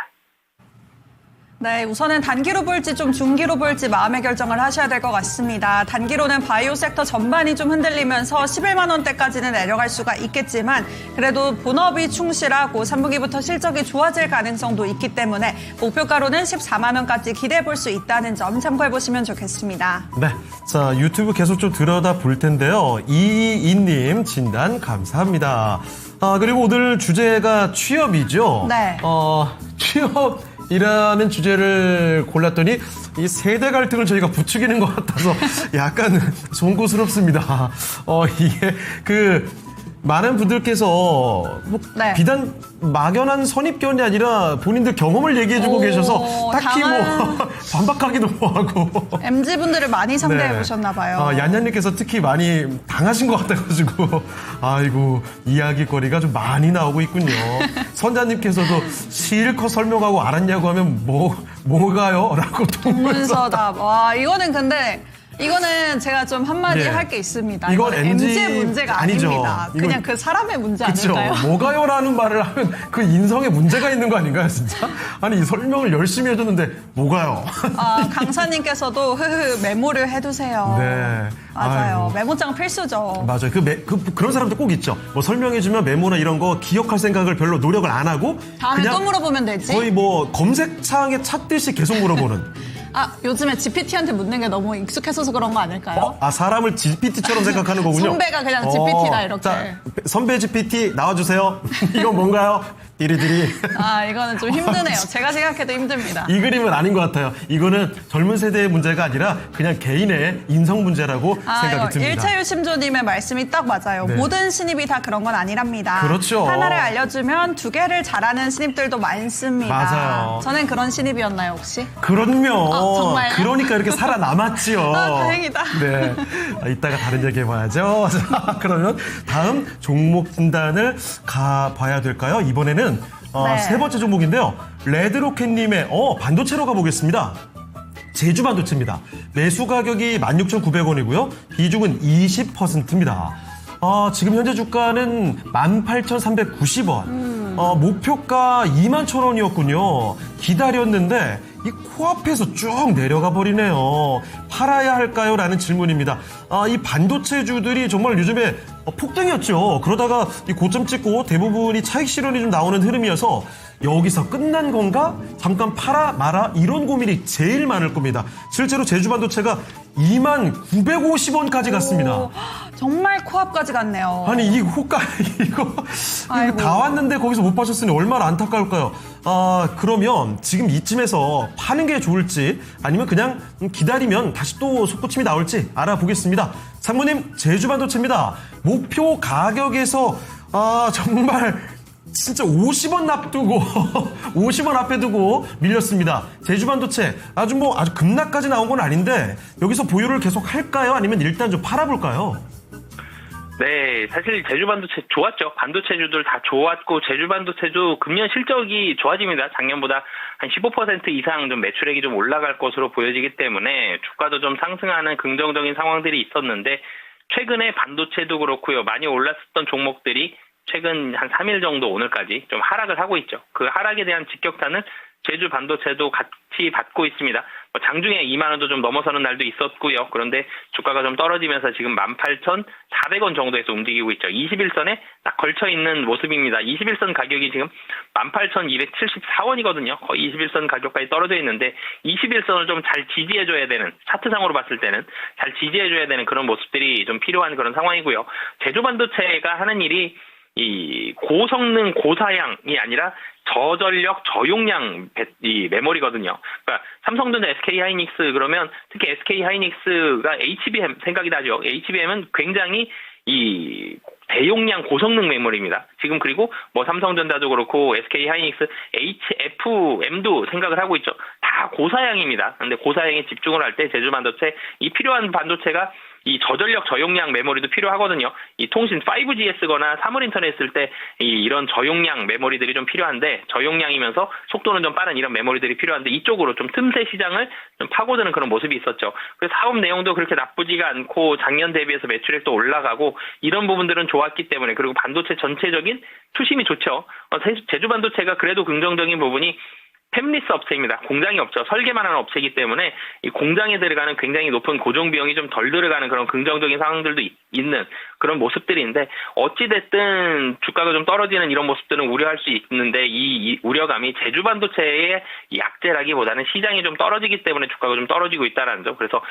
네, 우선은 단기로 볼지 좀 중기로 볼지 마음의 결정을 하셔야 될 것 같습니다. 단기로는 바이오 sek터 전반이 좀 흔들리면서 11만 원대까지는 내려갈 수가 있겠지만 그래도 본업이 충실하고 3분기부터 실적이 좋아질 가능성도 있기 때문에 목표가로는 14만 원까지 기대해 볼 수 있다는 점 참고해 보시면 좋겠습니다. 네, 자 유튜브 계속 좀 들여다 볼 텐데요. 이이님 진단 감사합니다. 그리고 오늘 주제가 취업이죠. 네. 취업이라는 주제를 골랐더니 이 세대 갈등을 저희가 부추기는 것 같아서 약간 송구스럽습니다. 이게 많은 분들께서 뭐 네. 비단 막연한 선입견이 아니라 본인들 경험을 얘기해주고 계셔서 딱히 뭐 반박하기도 뭐하고 MZ분들을 많이 상대해 보셨나 봐요. 얀얀님께서 특히 많이 당하신 것 같아가지고 아이고 이야기거리가 좀 많이 나오고 있군요. 선자님께서도 실컷 설명하고 알았냐고 하면 뭐가요? 라고 동문서답. 와, 이거는 제가 좀 한마디 네. 할 게 있습니다. 이건 MZ 문제가 아니죠. 아닙니다. 그냥 이건 그 사람의 문제 그쵸. 아닐까요? 뭐가요라는 말을 하면 그 인성에 문제가 있는 거 아닌가요, 진짜? 아니, 이 설명을 열심히 해줬는데, 뭐가요? 강사님께서도 메모를 해두세요. 네. 맞아요. 아이고. 메모장 필수죠. 맞아요. 그런 사람도 꼭 있죠. 뭐 설명해주면 메모나 이런 거 기억할 생각을 별로 노력을 안 하고. 다음에 그냥 또 물어보면 되지. 거의 뭐 검색창에 찾듯이 계속 물어보는. 요즘에 GPT한테 묻는 게 너무 익숙해서 그런 거 아닐까요? 사람을 GPT처럼 생각하는 거군요. 선배가 그냥 GPT다, 이렇게. 자, 선배 GPT 나와주세요. 이건 뭔가요? 띠리디리. 이거는 좀 힘드네요. 제가 생각해도 힘듭니다. 이 그림은 아닌 것 같아요. 이거는 젊은 세대의 문제가 아니라 그냥 개인의 인성 문제라고 생각이 듭니다. 일차유 심조님의 말씀이 딱 맞아요. 네. 모든 신입이 다 그런 건 아니랍니다. 그렇죠. 하나를 알려주면 두 개를 잘하는 신입들도 많습니다. 맞아요. 저는 그런 신입이었나요, 혹시? 그럼요. 정말요? 그러니까 이렇게 살아남았지요. 다행이다. 네. 이따가 다른 얘기 해봐야죠. 자, 그러면 다음 종목 진단을 가봐야 될까요? 이번에는 네. 세 번째 종목인데요. 레드로켓님의 반도체로 가보겠습니다. 제주 반도체입니다. 매수 가격이 16,900원이고요. 비중은 20%입니다. 지금 현재 주가는 18,390원. 목표가 21,000원이었군요. 기다렸는데 이 코앞에서 쭉 내려가 버리네요. 팔아야 할까요? 라는 질문입니다. 이 반도체주들이 정말 요즘에 폭등이었죠. 그러다가 이 고점 찍고 대부분이 차익 실현이 좀 나오는 흐름이어서 여기서 끝난 건가? 잠깐 팔아 마라? 이런 고민이 제일 많을 겁니다. 실제로 제주반도체가 2950원까지 갔습니다. 오, 정말 코앞까지 갔네요. 아니 이 호가 이거 아이고. 다 왔는데 거기서 못 파셨으니 얼마나 안타까울까요? 그러면 지금 이쯤에서 파는 게 좋을지 아니면 그냥 기다리면 다시 또 속도침이 나올지 알아보겠습니다. 상무님, 제주반도체입니다. 목표 가격에서 정말 진짜 50원 앞두고 50원 앞에 두고 밀렸습니다. 제주반도체 아주 급락까지 나온 건 아닌데 여기서 보유를 계속 할까요? 아니면 일단 좀 팔아볼까요? 네, 사실 제주반도체 좋았죠. 반도체주들 다 좋았고 제주반도체도 금년 실적이 좋아집니다. 작년보다 한 15% 이상 좀 매출액이 좀 올라갈 것으로 보여지기 때문에 주가도 좀 상승하는 긍정적인 상황들이 있었는데 최근에 반도체도 그렇고요. 많이 올랐었던 종목들이 최근 한 3일 정도 오늘까지 좀 하락을 하고 있죠. 그 하락에 대한 직격탄을 제주 반도체도 같이 받고 있습니다. 장중에 2만 원도 좀 넘어서는 날도 있었고요. 그런데 주가가 좀 떨어지면서 지금 18,400원 정도에서 움직이고 있죠. 21선에 딱 걸쳐 있는 모습입니다. 21선 가격이 지금 18,274원이거든요. 거의 21선 가격까지 떨어져 있는데 21선을 좀 잘 지지해줘야 되는, 차트상으로 봤을 때는 잘 지지해줘야 되는 그런 모습들이 좀 필요한 그런 상황이고요. 제주 반도체가 하는 일이 이 고성능 고사양이 아니라 저전력 저용량 이 메모리거든요. 그러니까 삼성전자, SK하이닉스 그러면 특히 SK하이닉스가 HBM 생각이 나죠. HBM은 굉장히 이 대용량 고성능 메모리입니다. 지금 그리고 뭐 삼성전자도 그렇고 SK하이닉스, HFM도 생각을 하고 있죠. 다 고사양입니다. 근데 고사양에 집중을 할 때 제주반도체 이 필요한 반도체가 이 저전력 저용량 메모리도 필요하거든요. 이 통신 5G에 쓰거나 사물 인터넷 쓸 때 이런 저용량 메모리들이 좀 필요한데 저용량이면서 속도는 좀 빠른 이런 메모리들이 필요한데 이쪽으로 좀 틈새 시장을 좀 파고드는 그런 모습이 있었죠. 그래서 사업 내용도 그렇게 나쁘지가 않고 작년 대비해서 매출액도 올라가고 이런 부분들은 좋았기 때문에 그리고 반도체 전체적인 투심이 좋죠. 제주반도체가 그래도 긍정적인 부분이 팹리스 업체입니다. 공장이 없죠. 설계만 하는 업체이기 때문에 이 공장에 들어가는 굉장히 높은 고정 비용이 좀 덜 들어가는 그런 긍정적인 상황들도 있는 그런 모습들인데 어찌됐든 주가가 좀 떨어지는 이런 모습들은 우려할 수 있는데 이 우려감이 제주반도체의 약재라기보다는 시장이 좀 떨어지기 때문에 주가가 좀 떨어지고 있다는 점. 그래서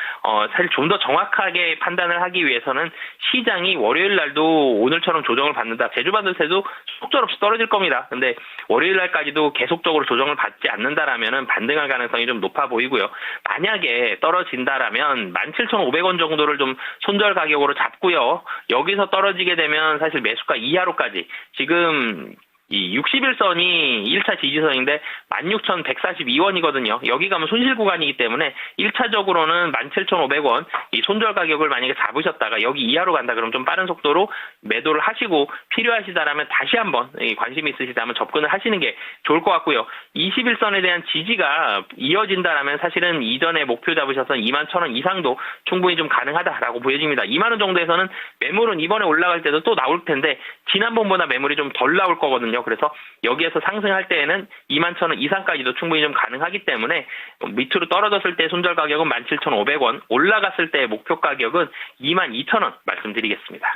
사실 좀 더 정확하게 판단을 하기 위해서는 시장이 월요일 날도 오늘처럼 조정을 받는다. 제주반도체도 속절없이 떨어질 겁니다. 근데 월요일 날까지도 계속적으로 조정을 받지 않는다라면은 반등할 가능성이 좀 높아 보이고요. 만약에 떨어진다라면 17,500원 정도를 좀 손절 가격으로 잡고요. 여기서 떨어지게 되면 사실 매수가 이하로까지 지금 이 61선이 1차 지지선인데 16,142원이거든요. 여기 가면 손실 구간이기 때문에 1차적으로는 17,500원 이 손절 가격을 만약에 잡으셨다가 여기 이하로 간다 그러면 좀 빠른 속도로 매도를 하시고 필요하시다라면 다시 한번 관심 있으시다면 접근을 하시는 게 좋을 것 같고요. 21선에 대한 지지가 이어진다라면 사실은 이전에 목표 잡으셨던 21,000원 이상도 충분히 좀 가능하다라고 보여집니다. 2만 원 정도에서는 매물은 이번에 올라갈 때도 또 나올 텐데 지난번보다 매물이 좀 덜 나올 거거든요. 그래서 여기에서 상승할 때에는 21,000원 이상까지도 충분히 좀 가능하기 때문에 밑으로 떨어졌을 때 손절 가격은 17,500원, 올라갔을 때 목표 가격은 22,000원 말씀드리겠습니다.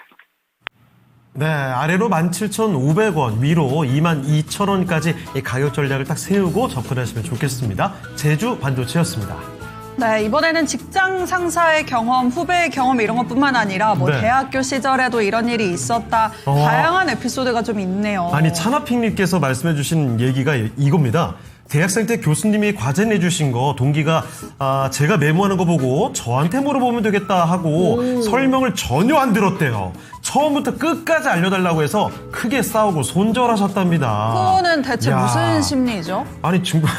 네, 아래로 17,500원, 위로 22,000원까지 이 가격 전략을 딱 세우고 접근하시면 좋겠습니다. 제주 반도체였습니다. 네, 이번에는 직장 상사의 경험, 후배의 경험 이런 것뿐만 아니라 뭐 네. 대학교 시절에도 이런 일이 있었다. 다양한 에피소드가 좀 있네요. 아니, 차나핑님께서 말씀해 주신 얘기가 이겁니다. 대학생 때 교수님이 과제 내주신 거 동기가 제가 메모하는 거 보고 저한테 물어보면 되겠다 하고 설명을 전혀 안 들었대요. 처음부터 끝까지 알려달라고 해서 크게 싸우고 손절하셨답니다. 그거는 대체 야. 무슨 심리죠? 아니 정말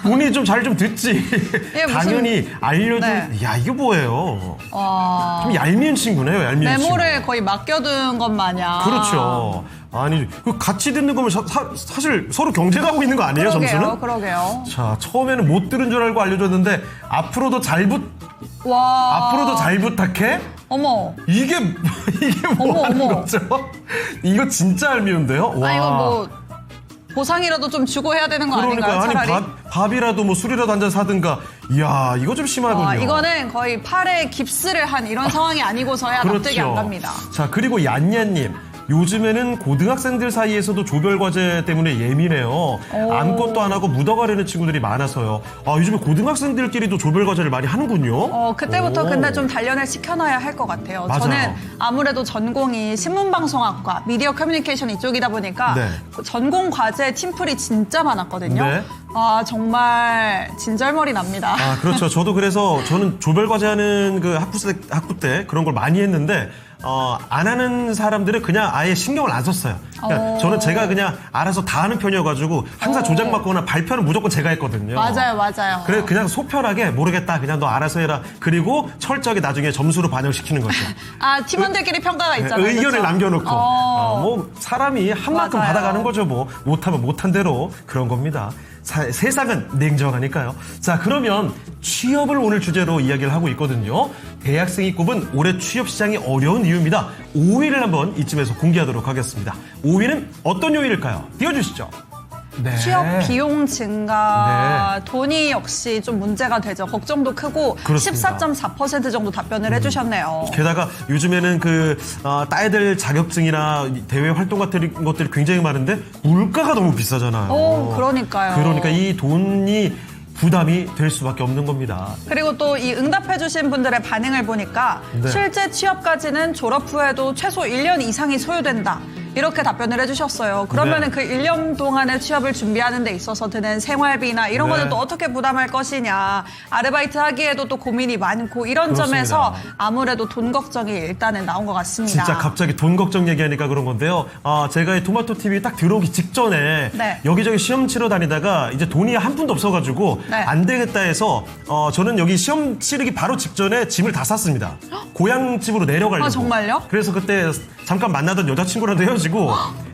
본인이 좀 잘 좀 듣지. 예, 무슨- 당연히 알려준. 네. 야 이게 뭐예요? 좀 얄미운 친구네요. 얄미운 친구. 메모를 거의 맡겨둔 것 마냥. 그렇죠. 아니 그 같이 듣는 거면 사실 서로 경쟁하고 있는 거 아니에요? 점수는? 그러게요. 자, 처음에는 못 들은 줄 알고 알려줬는데 앞으로도 잘 부탁해? 어머. 이게 뭐 하는 어머. 거죠? 이거 진짜 얄미운데요? 와. 이거 뭐 보상이라도 좀 주고 해야 되는 거 아닌가요? 아니 차라리. 밥이라도 뭐 술이라도 한잔 사든가. 이야, 이거 좀 심하군요. 이거는 거의 팔에 깁스를 한 이런 상황이 아니고서야 납득이 안 갑니다. 자, 그리고 얀얀님. 요즘에는 고등학생들 사이에서도 조별과제 때문에 예민해요. 아무것도 안 하고 묻어가려는 친구들이 많아서요. 요즘에 고등학생들끼리도 조별과제를 많이 하는군요. 그때부터 오. 근데 좀 단련을 시켜놔야 할 것 같아요. 맞아요. 저는 아무래도 전공이 신문방송학과, 미디어 커뮤니케이션 이쪽이다 보니까 네. 전공 과제 팀플이 진짜 많았거든요. 네. 정말 진절머리 납니다. 그렇죠. 저도 그래서 저는 조별과제 하는 그 학부 때 그런 걸 많이 했는데, 안 하는 사람들은 그냥 아예 신경을 안 썼어요. 그러니까 저는 제가 그냥 알아서 다 하는 편이어가지고 항상 조작 맞거나 발표는 무조건 제가 했거든요. 맞아요. 그래 그냥 속편하게 모르겠다 그냥 너 알아서 해라. 그리고 철저하게 나중에 점수로 반영시키는 거죠. 팀원들끼리 평가가 있잖아요. 의견을 그렇죠? 남겨놓고 뭐 사람이 한 만큼 맞아요. 받아가는 거죠. 뭐 못하면 못한 대로 그런 겁니다. 세상은 냉정하니까요. 자, 그러면 취업을 오늘 주제로 이야기를 하고 있거든요. 대학생이 꼽은 올해 취업 시장이 어려운 이유입니다. 5위를 한번 이쯤에서 공개하도록 하겠습니다. 5위는 어떤 요인일까요? 띄워주시죠. 네. 취업 비용 증가, 돈이 역시 좀 문제가 되죠. 걱정도 크고 그렇습니다. 14.4% 정도 답변을 해주셨네요. 게다가 요즘에는 따야 될 자격증이나 대외 활동 같은 것들이 굉장히 많은데 물가가 너무 비싸잖아요. 그러니까요. 그러니까 이 돈이 부담이 될 수밖에 없는 겁니다. 그리고 또 이 응답해주신 분들의 반응을 보니까 네. 실제 취업까지는 졸업 후에도 최소 1년 이상이 소요된다. 이렇게 답변을 해주셨어요. 그러면은 그 1년 동안의 취업을 준비하는 데 있어서 드는 생활비나 이런 네. 거는 또 어떻게 부담할 것이냐. 아르바이트 하기에도 또 고민이 많고 이런 그렇습니다. 점에서 아무래도 돈 걱정이 일단은 나온 것 같습니다. 진짜 갑자기 돈 걱정 얘기하니까 그런 건데요. 제가 이 토마토 TV 딱 들어오기 직전에 네. 여기저기 시험 치러 다니다가 이제 돈이 한 푼도 없어가지고 네. 안 되겠다 해서 저는 여기 시험 치르기 바로 직전에 짐을 다 쌌습니다. 고향 집으로 내려가려고. 정말요? 그래서 그때 잠깐 만나던 여자친구랑도 헤어지고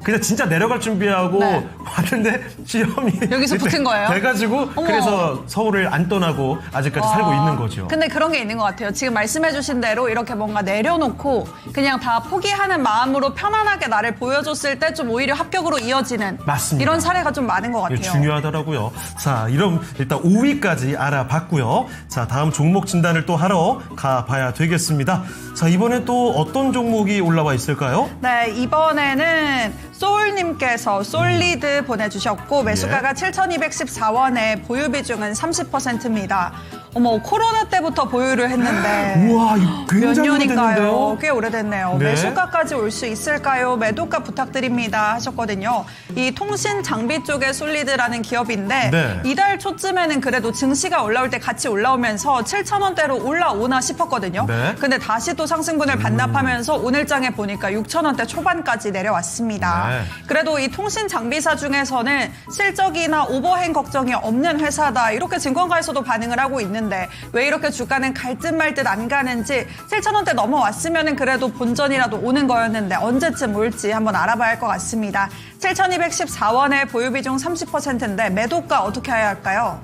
그냥 진짜 내려갈 준비하고 네. 왔는데 시험이 여기서 붙은 거예요? 돼가지고 어머. 그래서 서울을 안 떠나고 아직까지 살고 있는 거죠. 근데 그런 게 있는 것 같아요. 지금 말씀해주신 대로 이렇게 뭔가 내려놓고 그냥 다 포기하는 마음으로 편안하게 나를 보여줬을 때 좀 오히려 합격으로 이어지는 맞습니다. 이런 사례가 좀 많은 것 같아요. 이게 중요하더라고요. 자, 이런 일단 5위까지 알아봤고요. 자, 다음 종목 진단을 또 하러 가봐야 되겠습니다. 자, 이번에 또 어떤 종목이 올라와 있을까요? 네, 이번에는 소울님께서 솔리드 보내주셨고 매수가가 7,214원에 보유 비중은 30%입니다. 어머, 코로나 때부터 보유를 했는데 우와, 이거 몇 굉장히 년인가요? 오래됐는데요? 꽤 오래됐네요. 네. 매수가까지 올 수 있을까요? 매도가 부탁드립니다 하셨거든요. 이 통신 장비 쪽의 솔리드라는 기업인데 네. 이달 초쯤에는 그래도 증시가 올라올 때 같이 올라오면서 7,000원대로 올라오나 싶었거든요. 네. 근데 다시 또 상승분을 반납하면서 오늘장에 보니까 6,000원대 초반까지 내려왔습니다. 네. 그래도 이 통신 장비사 중에서는 실적이나 오버행 걱정이 없는 회사다. 이렇게 증권가에서도 반응을 하고 있는데 왜 이렇게 주가는 갈 듯 말 듯 안 가는지 7,000원대 넘어왔으면 그래도 본전이라도 오는 거였는데 언제쯤 올지 한번 알아봐야 할 것 같습니다. 7,214원에 보유 비중 30%인데 매도가 어떻게 해야 할까요?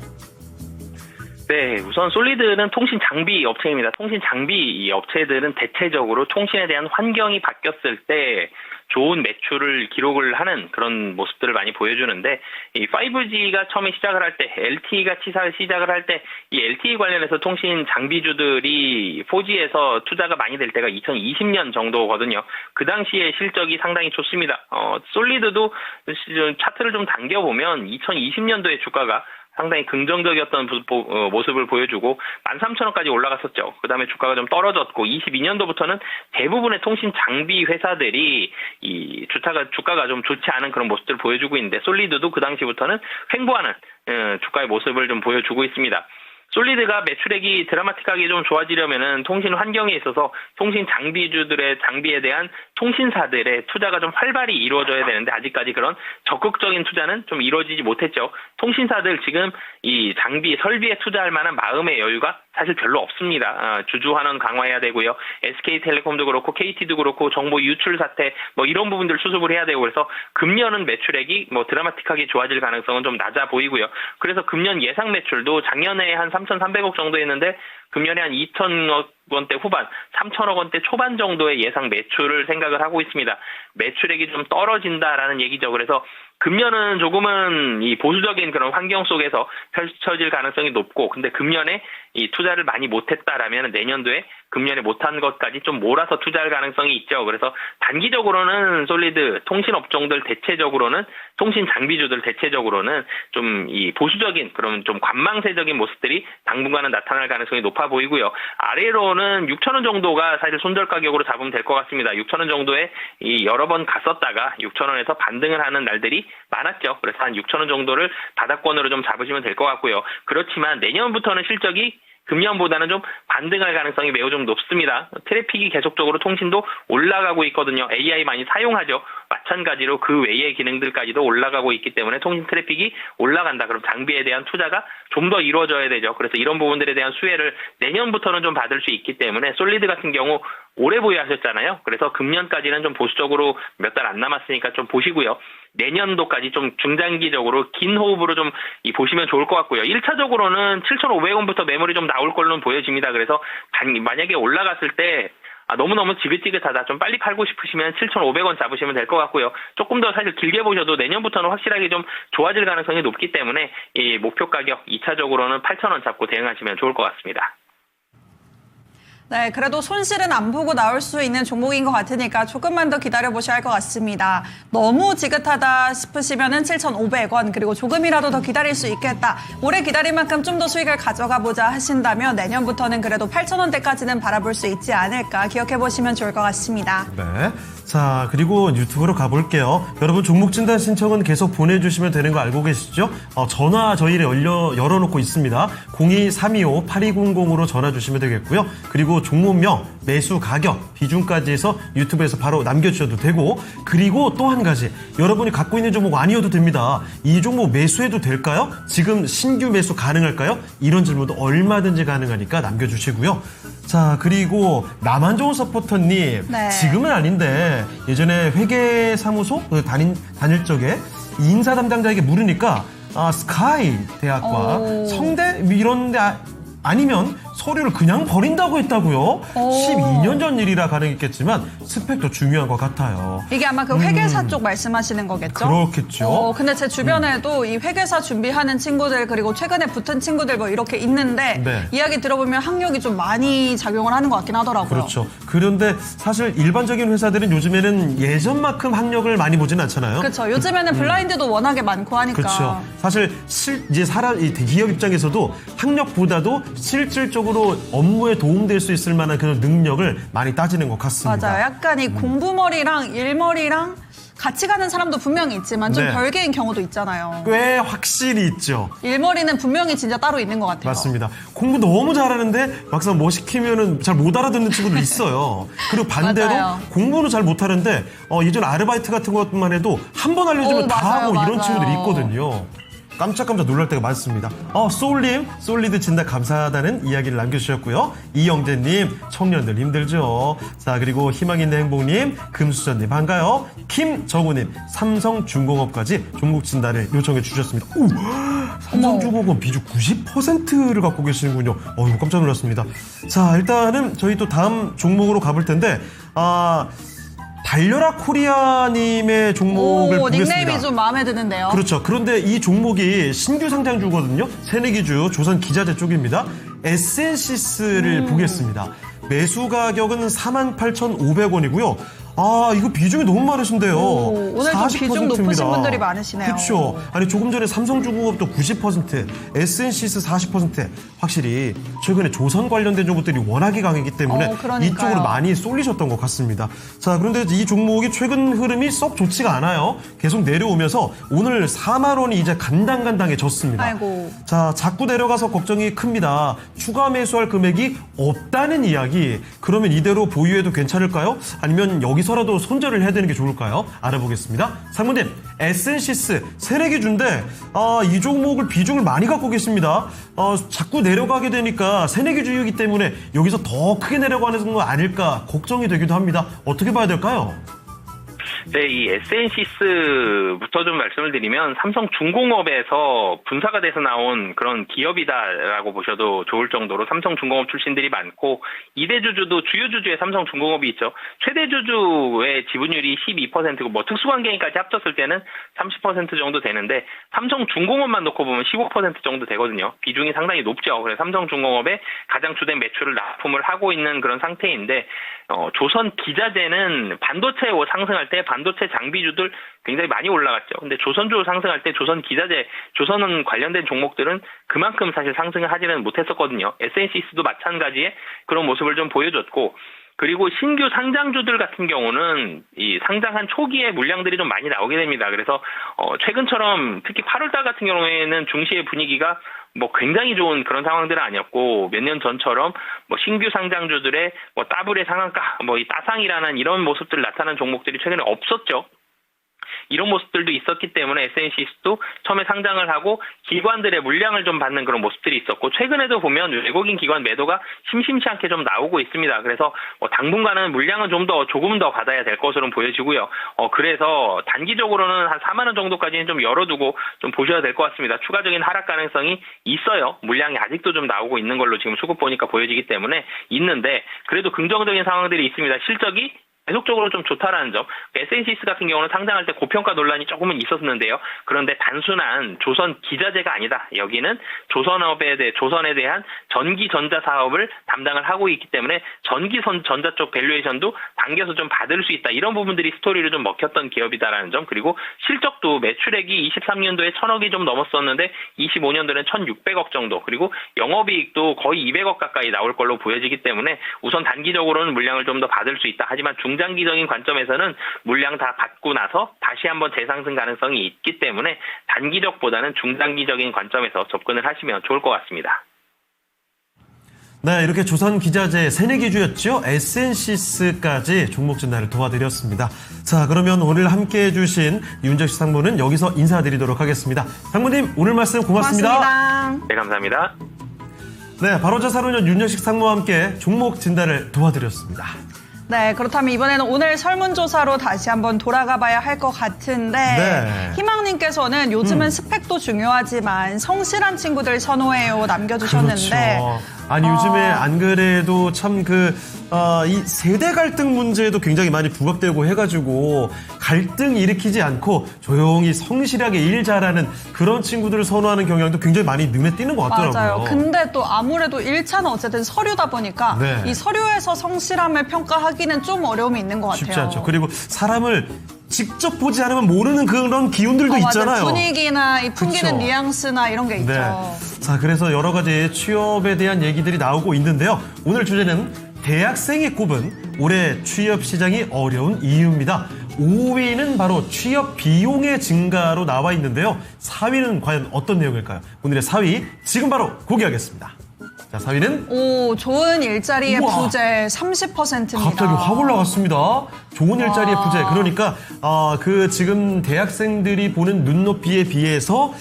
네, 우선 솔리드는 통신 장비 업체입니다. 통신 장비 이 업체들은 대체적으로 통신에 대한 환경이 바뀌었을 때 좋은 매출을 기록을 하는 그런 모습들을 많이 보여주는데 이 5G가 처음에 시작을 할 때 LTE가 시작을 할 때 이 LTE 관련해서 통신 장비주들이 4G에서 투자가 많이 될 때가 2020년 정도거든요. 그 당시에 실적이 상당히 좋습니다. 솔리드도 차트를 좀 당겨보면 2020년도에 주가가 상당히 긍정적이었던 모습을 보여주고 13,000원까지 올라갔었죠. 그다음에 주가가 좀 떨어졌고 22년도부터는 대부분의 통신 장비 회사들이 이 주가가 좀 좋지 않은 그런 모습들을 보여주고 있는데 솔리드도 그 당시부터는 횡보하는 주가의 모습을 좀 보여주고 있습니다. 솔리드가 매출액이 드라마틱하게 좀 좋아지려면은 통신 환경에 있어서 통신 장비주들의 장비에 대한 통신사들의 투자가 좀 활발히 이루어져야 되는데 아직까지 그런 적극적인 투자는 좀 이루어지지 못했죠. 통신사들 지금 이 장비 설비에 투자할 만한 마음의 여유가 사실 별로 없습니다. 주주 환원 강화해야 되고요. SK텔레콤도 그렇고 KT도 그렇고 정보 유출 사태 뭐 이런 부분들 수습을 해야 되고 그래서 금년은 매출액이 뭐 드라마틱하게 좋아질 가능성은 좀 낮아 보이고요. 그래서 금년 예상 매출도 작년에 한 3,300억 정도 했는데 금년에 한 2,000억 원대 후반, 3,000억 원대 초반 정도의 예상 매출을 생각을 하고 있습니다. 매출액이 좀 떨어진다라는 얘기죠. 그래서 금년은 조금은 이 보수적인 그런 환경 속에서 펼쳐질 가능성이 높고, 근데 금년에 이 투자를 많이 못했다라면 내년도에 금년에 못한 것까지 좀 몰아서 투자할 가능성이 있죠. 그래서 단기적으로는 솔리드 통신업종들 대체적으로는 통신 장비주들 대체적으로는 좀 이 보수적인 그런 좀 관망세적인 모습들이 당분간은 나타날 가능성이 높아 보이고요. 아래로는 6,000원 정도가 사실 손절 가격으로 잡으면 될 것 같습니다. 6,000원 정도에 이 여러 번 갔었다가 6,000원에서 반등을 하는 날들이 많았죠. 그래서 한 6,000원 정도를 바닥권으로 좀 잡으시면 될 것 같고요. 그렇지만 내년부터는 실적이 금년보다는 좀 반등할 가능성이 매우 좀 높습니다. 트래픽이 계속적으로 통신도 올라가고 있거든요. AI 많이 사용하죠. 마찬가지로 그 외의 기능들까지도 올라가고 있기 때문에 통신 트래픽이 올라간다. 그럼 장비에 대한 투자가 좀 더 이루어져야 되죠. 그래서 이런 부분들에 대한 수혜를 내년부터는 좀 받을 수 있기 때문에 솔리드 같은 경우 오래 보유하셨잖아요. 그래서 금년까지는 좀 보수적으로 몇 달 안 남았으니까 좀 보시고요. 내년도까지 좀 중장기적으로 긴 호흡으로 좀 보시면 좋을 것 같고요. 1차적으로는 7,500원부터 매물이 좀 나올 걸로 보여집니다. 그래서 만약에 올라갔을 때 너무너무 지긋지긋하다. 좀 빨리 팔고 싶으시면 7,500원 잡으시면 될 것 같고요. 조금 더 사실 길게 보셔도 내년부터는 확실하게 좀 좋아질 가능성이 높기 때문에 이 목표 가격 2차적으로는 8,000원 잡고 대응하시면 좋을 것 같습니다. 네, 그래도 손실은 안 보고 나올 수 있는 종목인 것 같으니까 조금만 더 기다려보셔야 할 것 같습니다. 너무 지긋하다 싶으시면은 7,500원, 그리고 조금이라도 더 기다릴 수 있겠다. 오래 기다릴 만큼 좀 더 수익을 가져가 보자 하신다면 내년부터는 그래도 8,000원대까지는 바라볼 수 있지 않을까 기억해 보시면 좋을 것 같습니다. 네. 자, 그리고 유튜브로 가볼게요. 여러분 종목 진단 신청은 계속 보내주시면 되는 거 알고 계시죠? 전화 저희를 열어놓고 있습니다. 02-325-8200으로 전화 주시면 되겠고요. 그리고 종목명, 매수 가격, 비중까지 해서 유튜브에서 바로 남겨주셔도 되고, 그리고 또 한 가지, 여러분이 갖고 있는 종목 아니어도 됩니다. 이 종목 매수해도 될까요? 지금 신규 매수 가능할까요? 이런 질문도 얼마든지 가능하니까 남겨주시고요. 자, 그리고 남한좋은 서포터님, 네. 지금은 아닌데 예전에 회계사무소 다닐 적에 인사 담당자에게 물으니까 스카이 대학과 성대 이런 데 아니면 서류를 그냥 버린다고 했다고요? 12년 전 일이라 가능했겠지만 스펙도 중요한 것 같아요. 이게 아마 그 회계사 쪽 말씀하시는 거겠죠? 그렇겠죠. 근데 제 주변에도 이 회계사 준비하는 친구들, 그리고 최근에 붙은 친구들 뭐 이렇게 있는데, 네. 이야기 들어보면 학력이 좀 많이 작용을 하는 것 같긴 하더라고요. 그렇죠. 그런데 사실 일반적인 회사들은 요즘에는 예전만큼 학력을 많이 보진 않잖아요. 그렇죠. 요즘에는 블라인드도 워낙에 많고 하니까. 그렇죠. 사실 이 기업 입장에서도 학력보다도 실질적으로 업무에 도움될 수 있을 만한 그런 능력을 많이 따지는 것 같습니다. 맞아요. 약간 이 공부머리랑 일머리랑 같이 가는 사람도 분명히 있지만 좀 네. 별개인 경우도 있잖아요. 꽤 확실히 있죠. 일머리는 분명히 진짜 따로 있는 것 같아요. 맞습니다. 공부 너무 잘하는데 막상 뭐 시키면은 잘 못 알아듣는 친구들 있어요. 그리고 반대로 맞아요. 공부는 잘 못하는데 예전 아르바이트 같은 것만 해도 한 번 알려주면 다 맞아요, 하고 이런 맞아요. 친구들이 있거든요. 깜짝깜짝 놀랄 때가 많습니다. 소울님, 솔리드 진단 감사하다는 이야기를 남겨주셨고요. 이영재님, 청년들 힘들죠. 자, 그리고 희망 있는 행복님, 금수저님 반가요. 김정우님, 삼성중공업까지 종목 진단을 요청해 주셨습니다. 오, 삼성중공업 비중 90%를 갖고 계시는군요. 깜짝 놀랐습니다. 자, 일단은 저희 또 다음 종목으로 가볼 텐데, 달려라 코리아님의 종목을 보겠습니다. 닉네임이 좀 마음에 드는데요. 그렇죠. 그런데 이 종목이 신규 상장주거든요. 새내기주 조선 기자재 쪽입니다. SNCS를 보겠습니다. 매수 가격은 48,500원이고요. 이거 비중이 너무 많으신데요. 오늘 좀 비중 높으신 분들이 많으시네요. 그렇죠. 아니 조금 전에 삼성중공업도 90%, SNCS 40%. 확실히 최근에 조선 관련된 종목들이 워낙에 강했기 때문에 그러니까요. 이쪽으로 많이 쏠리셨던 것 같습니다. 자, 그런데 이 종목이 최근 흐름이 썩 좋지가 않아요. 계속 내려오면서 오늘 4만 원이 이제 간당간당해졌습니다. 아이고. 자, 자꾸 내려가서 걱정이 큽니다. 추가 매수할 금액이 없다는 이야기. 그러면 이대로 보유해도 괜찮을까요? 아니면 여기서라도 손절을 해야 되는 게 좋을까요? 알아보겠습니다. 상무님, SNCS 새내기주인데 이 종목을 비중을 많이 갖고 계십니다. 자꾸 내려가게 되니까 새내기주이기 때문에 여기서 더 크게 내려가는 거 아닐까 걱정이 되기도 합니다. 어떻게 봐야 될까요? 네, 이 SNC스부터 좀 말씀을 드리면 삼성중공업에서 분사가 돼서 나온 그런 기업이다라고 보셔도 좋을 정도로 삼성중공업 출신들이 많고 2대 주주도 주요 주주에 삼성중공업이 있죠. 최대 주주의 지분율이 12%고 뭐 특수관계인까지 합쳤을 때는 30% 정도 되는데 삼성중공업만 놓고 보면 15% 정도 되거든요. 비중이 상당히 높죠. 그래서 삼성중공업에 가장 주된 매출을 납품을 하고 있는 그런 상태인데 조선기자재는 반도체 상승할 때 반도체 장비주들 굉장히 많이 올라갔죠. 근데 조선주 상승할 때 조선기자재, 조선은 관련된 종목들은 그만큼 사실 상승을 하지는 못했었거든요. SNC도 마찬가지의 그런 모습을 좀 보여줬고 그리고 신규 상장주들 같은 경우는 이 상장한 초기에 물량들이 좀 많이 나오게 됩니다. 그래서 최근처럼 특히 8월달 같은 경우에는 중시의 분위기가 뭐 굉장히 좋은 그런 상황들은 아니었고 몇 년 전처럼 뭐 신규 상장주들의 뭐 따블의 상한가, 뭐 이 따상이라는 이런 모습들 나타난 종목들이 최근에 없었죠. 이런 모습들도 있었기 때문에 SNC도 처음에 상장을 하고 기관들의 물량을 좀 받는 그런 모습들이 있었고 최근에도 보면 외국인 기관 매도가 심심치 않게 좀 나오고 있습니다. 그래서 뭐 당분간은 물량은 조금 더 받아야 될 것으로 보여지고요. 그래서 단기적으로는 한 4만 원 정도까지는 좀 열어두고 좀 보셔야 될 것 같습니다. 추가적인 하락 가능성이 있어요. 물량이 아직도 좀 나오고 있는 걸로 지금 수급 보니까 보여지기 때문에 있는데 그래도 긍정적인 상황들이 있습니다. 실적이 계속적으로 좀 좋다라는 점. SNC스 같은 경우는 상장할 때 고평가 논란이 조금은 있었는데요. 그런데 단순한 조선 기자재가 아니다. 여기는 조선에 대한 전기 전자 사업을 담당을 하고 있기 때문에 전기 전자 쪽 밸류에이션도 당겨서 좀 받을 수 있다. 이런 부분들이 스토리를 좀 먹혔던 기업이다라는 점. 그리고 실적도 매출액이 23년도에 1,000억이 좀 넘었었는데 25년도에는 1,600억 정도. 그리고 영업이익도 거의 200억 가까이 나올 걸로 보여지기 때문에 우선 단기적으로는 물량을 좀 더 받을 수 있다. 하지만 중장기적인 관점에서는 물량 다 받고 나서 다시 한번 재상승 가능성이 있기 때문에 단기적보다는 중장기적인 관점에서 접근을 하시면 좋을 것 같습니다. 네, 이렇게 조선기자재 새내기주였죠. SNC스까지 종목 진단을 도와드렸습니다. 자, 그러면 오늘 함께해 주신 윤정식 상무는 여기서 인사드리도록 하겠습니다. 상무님, 오늘 말씀 고맙습니다. 네, 감사합니다. 네, 바로자산운용 윤정식 상무와 함께 종목 진단을 도와드렸습니다. 네, 그렇다면 이번에는 오늘 설문조사로 다시 한번 돌아가 봐야 할 것 같은데 네. 희망님께서는 요즘은 스펙도 중요하지만 성실한 친구들 선호해요 남겨주셨는데 그렇죠. 아니 요즘에 안 그래도 참 이 세대 갈등 문제도 굉장히 많이 부각되고 해가지고 갈등 일으키지 않고 조용히 성실하게 일 잘하는 그런 친구들을 선호하는 경향도 굉장히 많이 눈에 띄는 것 같더라고요. 맞아요. 근데 또 아무래도 1차는 어쨌든 서류다 보니까 네. 이 서류에서 성실함을 평가하기는 좀 어려움이 있는 것 같아요. 쉽지 않죠. 그리고 사람을 직접 보지 않으면 모르는 그런 기운들도 있잖아요. 맞아요. 분위기나 이 풍기는 그쵸. 뉘앙스나 이런 게 있죠. 네. 자, 그래서 여러 가지 취업에 대한 얘기들이 나오고 있는데요. 오늘 주제는 대학생이 꼽은 올해 취업 시장이 어려운 이유입니다. 5위는 바로 취업 비용의 증가로 나와 있는데요. 4위는 과연 어떤 내용일까요? 오늘의 4위 지금 바로 공개하겠습니다. 자, 4위는 오, 좋은 일자리의 우와. 부재 30%입니다. 갑자기 확 올라갔습니다. 좋은 일자리의 부재. 그러니까 지금 대학생들이 보는 눈높이에 비해서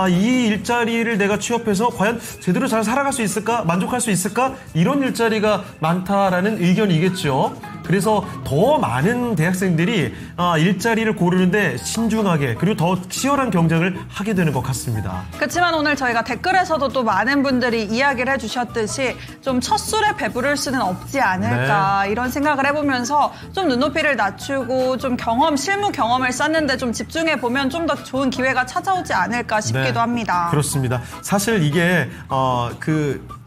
이 일자리를 내가 취업해서 과연 제대로 잘 살아갈 수 있을까? 만족할 수 있을까? 이런 일자리가 많다라는 의견이겠죠. 그래서 더 많은 대학생들이 일자리를 고르는데 신중하게 그리고 더 치열한 경쟁을 하게 되는 것 같습니다. 그렇지만 오늘 저희가 댓글에서도 또 많은 분들이 이야기를 해주셨듯이 좀 첫 술에 배부를 수는 없지 않을까 이런 생각을 해보면서 좀 눈높이를 낮추고 좀 실무 경험을 쌓는데 좀 집중해보면 좀 더 좋은 기회가 찾아오지 않을까 싶기도 합니다. 그렇습니다. 사실 이게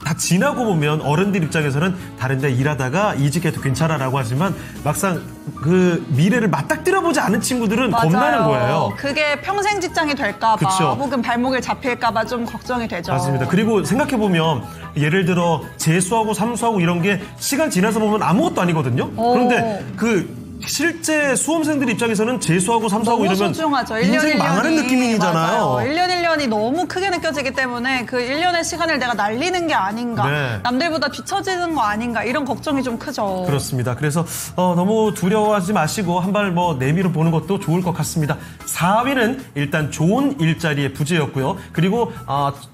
다 지나고 보면 어른들 입장에서는 다른 데 일하다가 이직해도 괜찮아라고 하지만 막상 그 미래를 맞닥뜨려보지 않은 친구들은 맞아요. 겁나는 거예요. 그게 평생 직장이 될까 봐 그쵸. 혹은 발목을 잡힐까 봐 좀 걱정이 되죠. 맞습니다. 그리고 생각해보면 예를 들어 재수하고 삼수하고 이런 게 시간 지나서 보면 아무것도 아니거든요. 그런데 실제 수험생들 입장에서는 재수하고 삼수하고 너무 이러면 소중하죠. 1년 인생이 망하는 느낌이잖아요. 1년 1년이 너무 크게 느껴지기 때문에 그 1년의 시간을 내가 날리는 게 아닌가. 네. 남들보다 뒤처지는 거 아닌가. 이런 걱정이 좀 크죠. 그렇습니다. 그래서 너무 두려워하지 마시고 한 발 내밀어 보는 것도 좋을 것 같습니다. 4위는 일단 좋은 일자리의 부재였고요. 그리고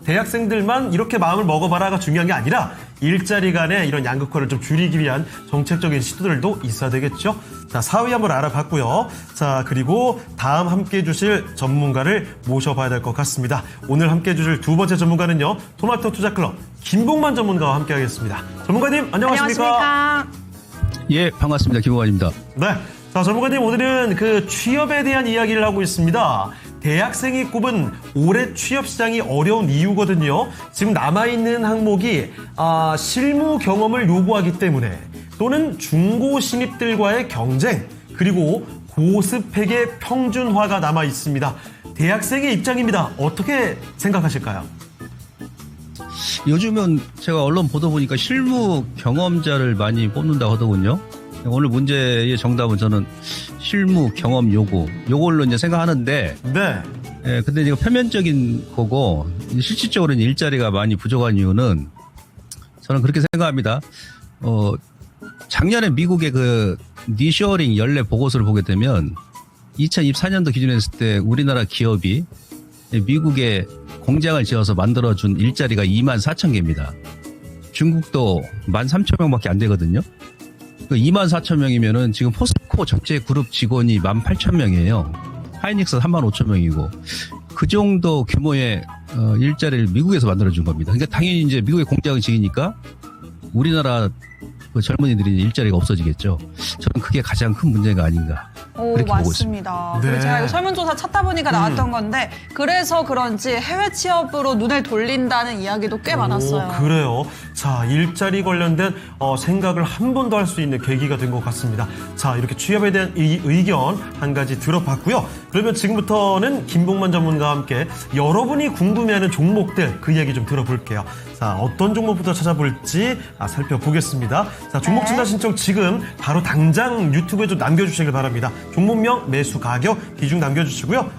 대학생들만 이렇게 마음을 먹어봐라가 중요한 게 아니라 일자리 간의 이런 양극화를 좀 줄이기 위한 정책적인 시도들도 있어야 되겠죠. 자, 4위 한번 알아봤고요. 자, 그리고 다음 함께 해주실 전문가를 모셔봐야 될 것 같습니다. 오늘 함께 해주실 두 번째 전문가는요. 토마토 투자클럽 김봉만 전문가와 함께 하겠습니다. 전문가님 안녕하십니까? 안녕하십니까? 예, 반갑습니다. 김호관입니다. 네. 자, 전문가님 오늘은 그 취업에 대한 이야기를 하고 있습니다. 대학생이 꼽은 올해 취업 시장이 어려운 이유거든요. 지금 남아있는 항목이 실무 경험을 요구하기 때문에 또는 중고 신입들과의 경쟁 그리고 고스펙의 평준화가 남아 있습니다. 대학생의 입장입니다. 어떻게 생각하실까요? 요즘은 제가 언론 보도 보니까 실무 경험자를 많이 뽑는다고 하더군요. 오늘 문제의 정답은 저는 실무 경험 요걸로 이제 생각하는데, 네. 예, 근데 이거 표면적인 거고, 실질적으로는 일자리가 많이 부족한 이유는 저는 그렇게 생각합니다. 작년에 미국의 그 니셔링 연례 보고서를 보게 되면 2024년도 기준으로 했을 때 우리나라 기업이 미국에 공장을 지어서 만들어준 일자리가 24,000개입니다. 중국도 13,000명밖에 안 되거든요. 그 24,000명이면은 지금 포스코 전체 그룹 직원이 18,000명이에요. 하이닉스 35,000명이고 그 정도 규모의 일자리를 미국에서 만들어준 겁니다. 그러니까 당연히 이제 미국의 공장을 지으니까 우리나라 그 젊은이들이 일자리가 없어지겠죠. 저는 그게 가장 큰 문제가 아닌가. 그렇게 보고 있습니다. 맞습니다. 네. 그리고 제가 이거 설문조사 찾다 보니까 나왔던 건데 그래서 그런지 해외 취업으로 눈을 돌린다는 이야기도 꽤 많았어요. 그래요. 자, 일자리 관련된 생각을 한 번 더 할 수 있는 계기가 된 것 같습니다. 자, 이렇게 취업에 대한 이 의견 한 가지 들어봤고요. 그러면 지금부터는 김봉만 전문가와 함께 여러분이 궁금해하는 종목들 그 얘기 좀 들어볼게요. 자, 어떤 종목부터 찾아볼지 살펴보겠습니다. 자, 종목 진단 신청 지금 바로 당장 유튜브에 좀 남겨주시길 바랍니다. 종목명, 매수 가격, 비중 남겨주시고요.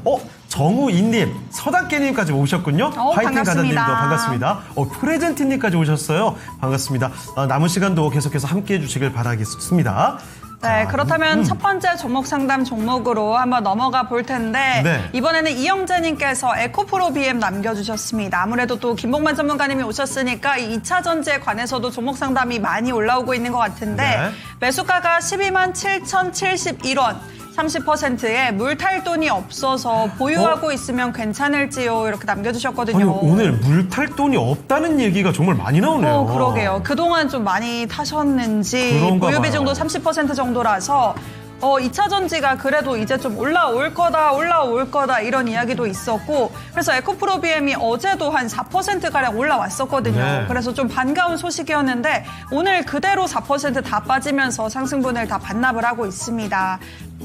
정우인님, 서당깨님까지 오셨군요. 화이팅 반갑습니다. 가다님도 반갑습니다. 프레젠티님까지 오셨어요. 반갑습니다. 남은 시간도 계속해서 함께해 주시길 바라겠습니다. 네, 그렇다면 첫 번째 종목 상담 종목으로 한번 넘어가 볼 텐데 네. 이번에는 이영재님께서 에코프로 BM 남겨주셨습니다. 아무래도 또 김봉만 전문가님이 오셨으니까 이 2차 전지에 관해서도 종목 상담이 많이 올라오고 있는 것 같은데 네. 매수가가 127,071원 30%에 물탈돈이 없어서 보유하고 있으면 괜찮을지요? 이렇게 남겨주셨거든요. 아니, 오늘 물탈돈이 없다는 얘기가 정말 많이 나오네요. 그러게요. 그동안 좀 많이 타셨는지 그런가 보유 봐요. 비중도 30% 정도라서 2차 전지가 그래도 이제 좀 올라올 거다 이런 이야기도 있었고 그래서 에코프로 BM이 어제도 한 4%가량 올라왔었거든요. 네. 그래서 좀 반가운 소식이었는데 오늘 그대로 4%다 빠지면서 상승분을 다 반납을 하고 있습니다.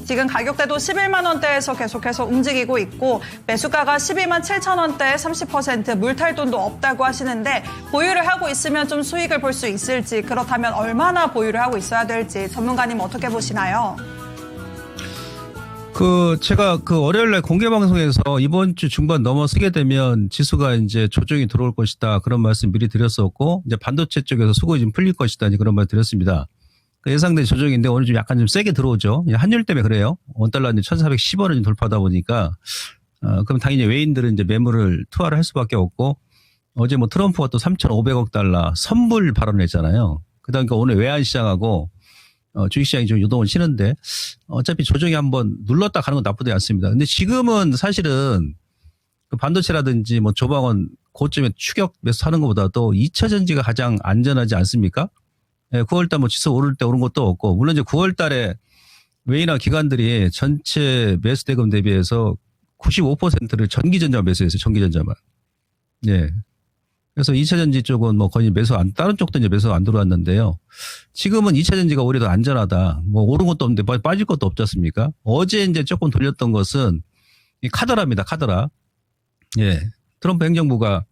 지금 가격대도 11만 원대에서 계속해서 움직이고 있고 매수가가 12만 7천 원대에 30% 물탈돈도 없다고 하시는데 보유를 하고 있으면 좀 수익을 볼 수 있을지 그렇다면 얼마나 보유를 하고 있어야 될지 전문가님 어떻게 보시나요? 제가 월요일날 공개 방송에서 이번 주 중반 넘어서게 되면 지수가 이제 조정이 들어올 것이다. 그런 말씀 미리 드렸었고, 이제 반도체 쪽에서 수급이 좀 풀릴 것이다. 그런 말 드렸습니다. 예상된 조정인데 오늘 좀 약간 좀 세게 들어오죠. 환율 때문에 그래요. 원달러 이제 1,410원을 돌파하다 보니까, 그럼 당연히 외인들은 이제 매물을 투하를 할 수밖에 없고, 어제 트럼프가 또 3,500억 달러 선불 발언을 했잖아요. 그다음에 오늘 외환 시장하고, 주식시장이 좀 요동을 치는데 어차피 조정이 한번 눌렀다 가는 건 나쁘지 않습니다. 근데 지금은 사실은 그 반도체라든지 조방은 고점에 추격 매수하는 것보다도 2차 전지가 가장 안전하지 않습니까? 9월달 지수 오를 때 오른 것도 없고 물론 이제 9월달에 외인화 기관들이 전체 매수 대금 대비해서 95%를 전기전자 매수했어요. 전기전자만. 예. 그래서 2차 전지 쪽은 거의 다른 쪽도 이제 매수 안 들어왔는데요. 지금은 2차 전지가 오히려 더 안전하다. 오른 것도 없는데 빠질 것도 없지 않습니까? 어제 이제 조금 돌렸던 것은 이 카더라입니다. 카더라. 예. 트럼프 행정부가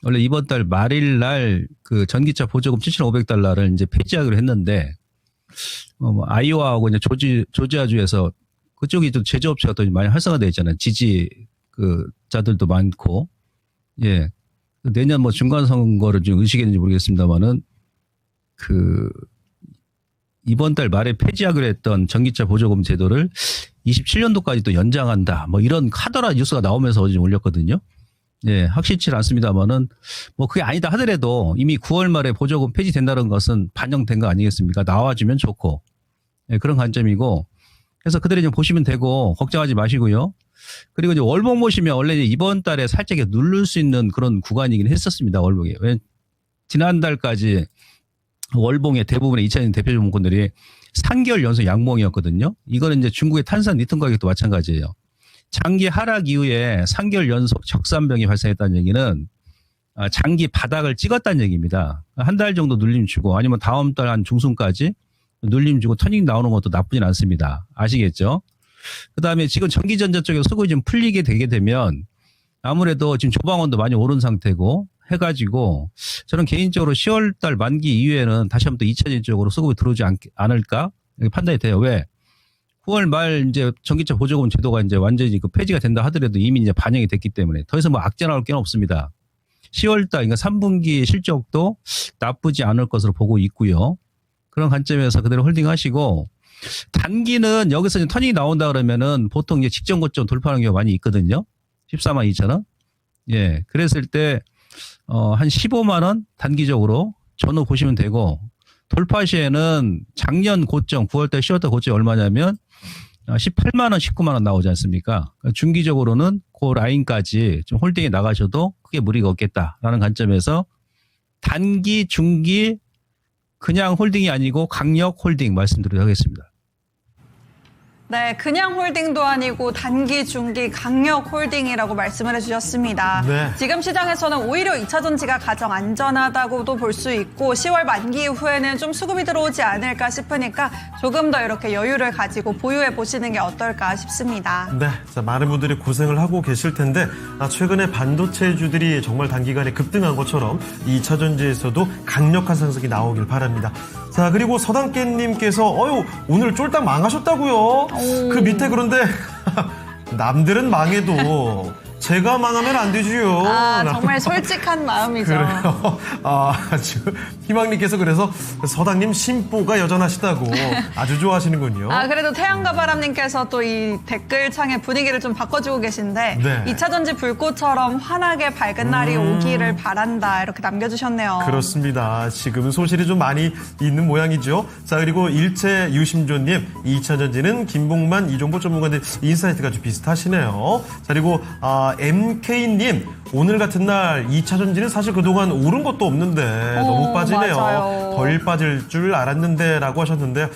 원래 이번 달 말일 날 그 전기차 보조금 7,500달러를 이제 폐지하기로 했는데, 아이오와하고 이제 조지아주에서 그쪽이 좀 제조업체가 또 많이 활성화되어 있잖아요. 자들도 많고. 예. 내년 중간 선거를 좀 의식했는지 모르겠습니다만은 이번 달 말에 폐지하기로 했던 전기차 보조금 제도를 27년도까지 또 연장한다. 이런 카더라 뉴스가 나오면서 어제 좀 올렸거든요. 예, 확실치 않습니다만은 뭐 그게 아니다 하더라도 이미 9월 말에 보조금 폐지된다는 것은 반영된 거 아니겠습니까? 나와주면 좋고. 예, 그런 관점이고. 그래서 그들이 좀 보시면 되고 걱정하지 마시고요. 그리고 이제 월봉 보시면 원래 이번 달에 살짝 누를 수 있는 그런 구간이긴 했었습니다. 월봉이. 왜 지난달까지 월봉의 대부분의 2차전 대표 종목군들이 3개월 연속 양봉이었거든요. 이거는 이제 중국의 탄산 리튬 가격도 마찬가지예요. 장기 하락 이후에 3개월 연속 적산병이 발생했다는 얘기는 장기 바닥을 찍었다는 얘기입니다. 한 달 정도 눌림 주고 아니면 다음 달 한 중순까지 눌림 주고 터닝 나오는 것도 나쁘진 않습니다. 아시겠죠? 그다음에 지금 전기전자 쪽에서 수급이 좀 풀리게 되게 되면 아무래도 지금 조방원도 많이 오른 상태고 해가지고 저는 개인적으로 10월 달 만기 이후에는 다시 한번 또 2차전 쪽으로 수급이 들어오지 않을까 판단이 돼요. 왜? 9월 말 이제 전기차 보조금 제도가 이제 완전히 그 폐지가 된다 하더라도 이미 이제 반영이 됐기 때문에 더 이상 뭐 악재 나올 게 없습니다. 10월 달 그러니까 3분기 실적도 나쁘지 않을 것으로 보고 있고요. 그런 관점에서 그대로 홀딩하시고 단기는 여기서 이제 터닝이 나온다 그러면은 보통 이제 직전 고점 돌파하는 경우가 많이 있거든요. 14만 2천 원. 예. 그랬을 때 한 15만 원 단기적으로 전후 보시면 되고 돌파 시에는 작년 고점 9월달 10월달 고점이 얼마냐면 18만 원 19만 원 나오지 않습니까? 중기적으로는 그 라인까지 좀 홀딩에 나가셔도 크게 무리가 없겠다라는 관점에서 단기 중기 그냥 홀딩이 아니고 강력 홀딩 말씀드리도록 하겠습니다. 네, 그냥 홀딩도 아니고 단기, 중기, 강력 홀딩이라고 말씀을 해주셨습니다. 네. 지금 시장에서는 오히려 2차 전지가 가장 안전하다고도 볼 수 있고 10월 만기 이후에는 좀 수급이 들어오지 않을까 싶으니까 조금 더 이렇게 여유를 가지고 보유해 보시는 게 어떨까 싶습니다. 네, 자, 많은 분들이 고생을 하고 계실 텐데 최근에 반도체주들이 정말 단기간에 급등한 것처럼 2차 전지에서도 강력한 상승이 나오길 바랍니다. 자, 그리고 서당깨님께서 오늘 쫄딱 망하셨다고요? 그 밑에 그런데 남들은 망해도 제가 망하면 안 되지요. 정말 솔직한 마음이죠. 그래요. 지금 희망님께서 그래서 서당님 심보가 여전하시다고 아주 좋아하시는군요. 그래도 태양과 바람님께서 또 이 댓글창의 분위기를 좀 바꿔주고 계신데 네. 2차 전지 불꽃처럼 환하게 밝은 날이 오기를 바란다 이렇게 남겨주셨네요. 그렇습니다. 지금 소실이 좀 많이 있는 모양이죠. 자, 그리고 일체 유심조님 2차 전지는 김봉만 이종보 전문가들 인사이트가 좀 비슷하시네요. 자, 그리고 MK님 오늘 같은 날 2차 전지는 사실 그동안 오른 것도 없는데 너무 빠지네요. 맞아요. 덜 빠질 줄 알았는데 라고 하셨는데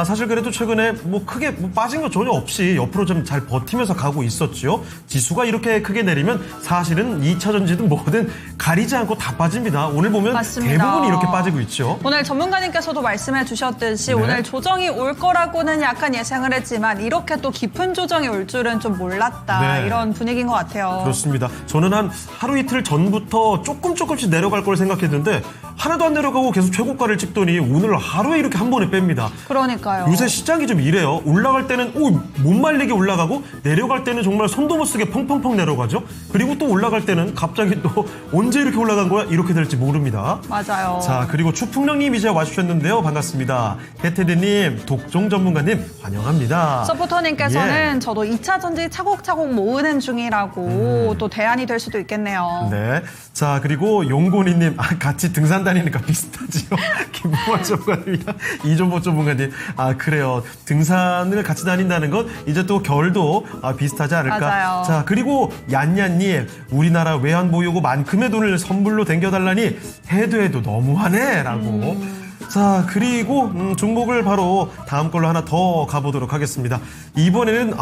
사실 그래도 최근에 뭐 크게 빠진 거 전혀 없이 옆으로 좀 잘 버티면서 가고 있었죠. 지수가 이렇게 크게 내리면 사실은 2차 전지든 뭐든 가리지 않고 다 빠집니다. 오늘 보면 맞습니다. 대부분이 이렇게 빠지고 있죠. 오늘 전문가님께서도 말씀해 주셨듯이 네. 오늘 조정이 올 거라고는 약간 예상을 했지만 이렇게 또 깊은 조정이 올 줄은 좀 몰랐다. 네. 이런 분위기인 것 같아요. 그렇습니다. 저는 한 하루 이틀 전부터 조금씩 내려갈 걸 생각했는데 하나도 안 내려가고 계속 최고가를 찍더니 오늘 하루에 이렇게 한 번에 뺍니다. 그러니까요. 요새 시장이 좀 이래요. 올라갈 때는 못 말리게 올라가고 내려갈 때는 정말 손도 못 쓰게 펑펑펑 내려가죠. 그리고 또 올라갈 때는 갑자기 또 언제 이렇게 올라간 거야? 이렇게 될지 모릅니다. 맞아요. 자, 그리고 추풍령님 이제 와주셨는데요. 반갑습니다. 해태드님, 독종 전문가님 환영합니다. 서포터님께서는 저도 2차 전지 차곡차곡 모으는 중이라고 또 대안이 될 수도 있겠네요. 네. 자, 그리고 용곤이님, 같이 등산 다니니까 비슷하지요. 김보환 전문가님이랑 이종보 전문가님. 그래요. 등산을 같이 다닌다는 건 이제 또 결도 비슷하지 않을까. 맞아요. 자, 그리고 얀얀님, 우리나라 외환보유고만큼의 돈을 선물로 댕겨달라니 해도 너무하네. 라고. 자, 그리고 종목을 바로 다음 걸로 하나 더 가보도록 하겠습니다. 이번에는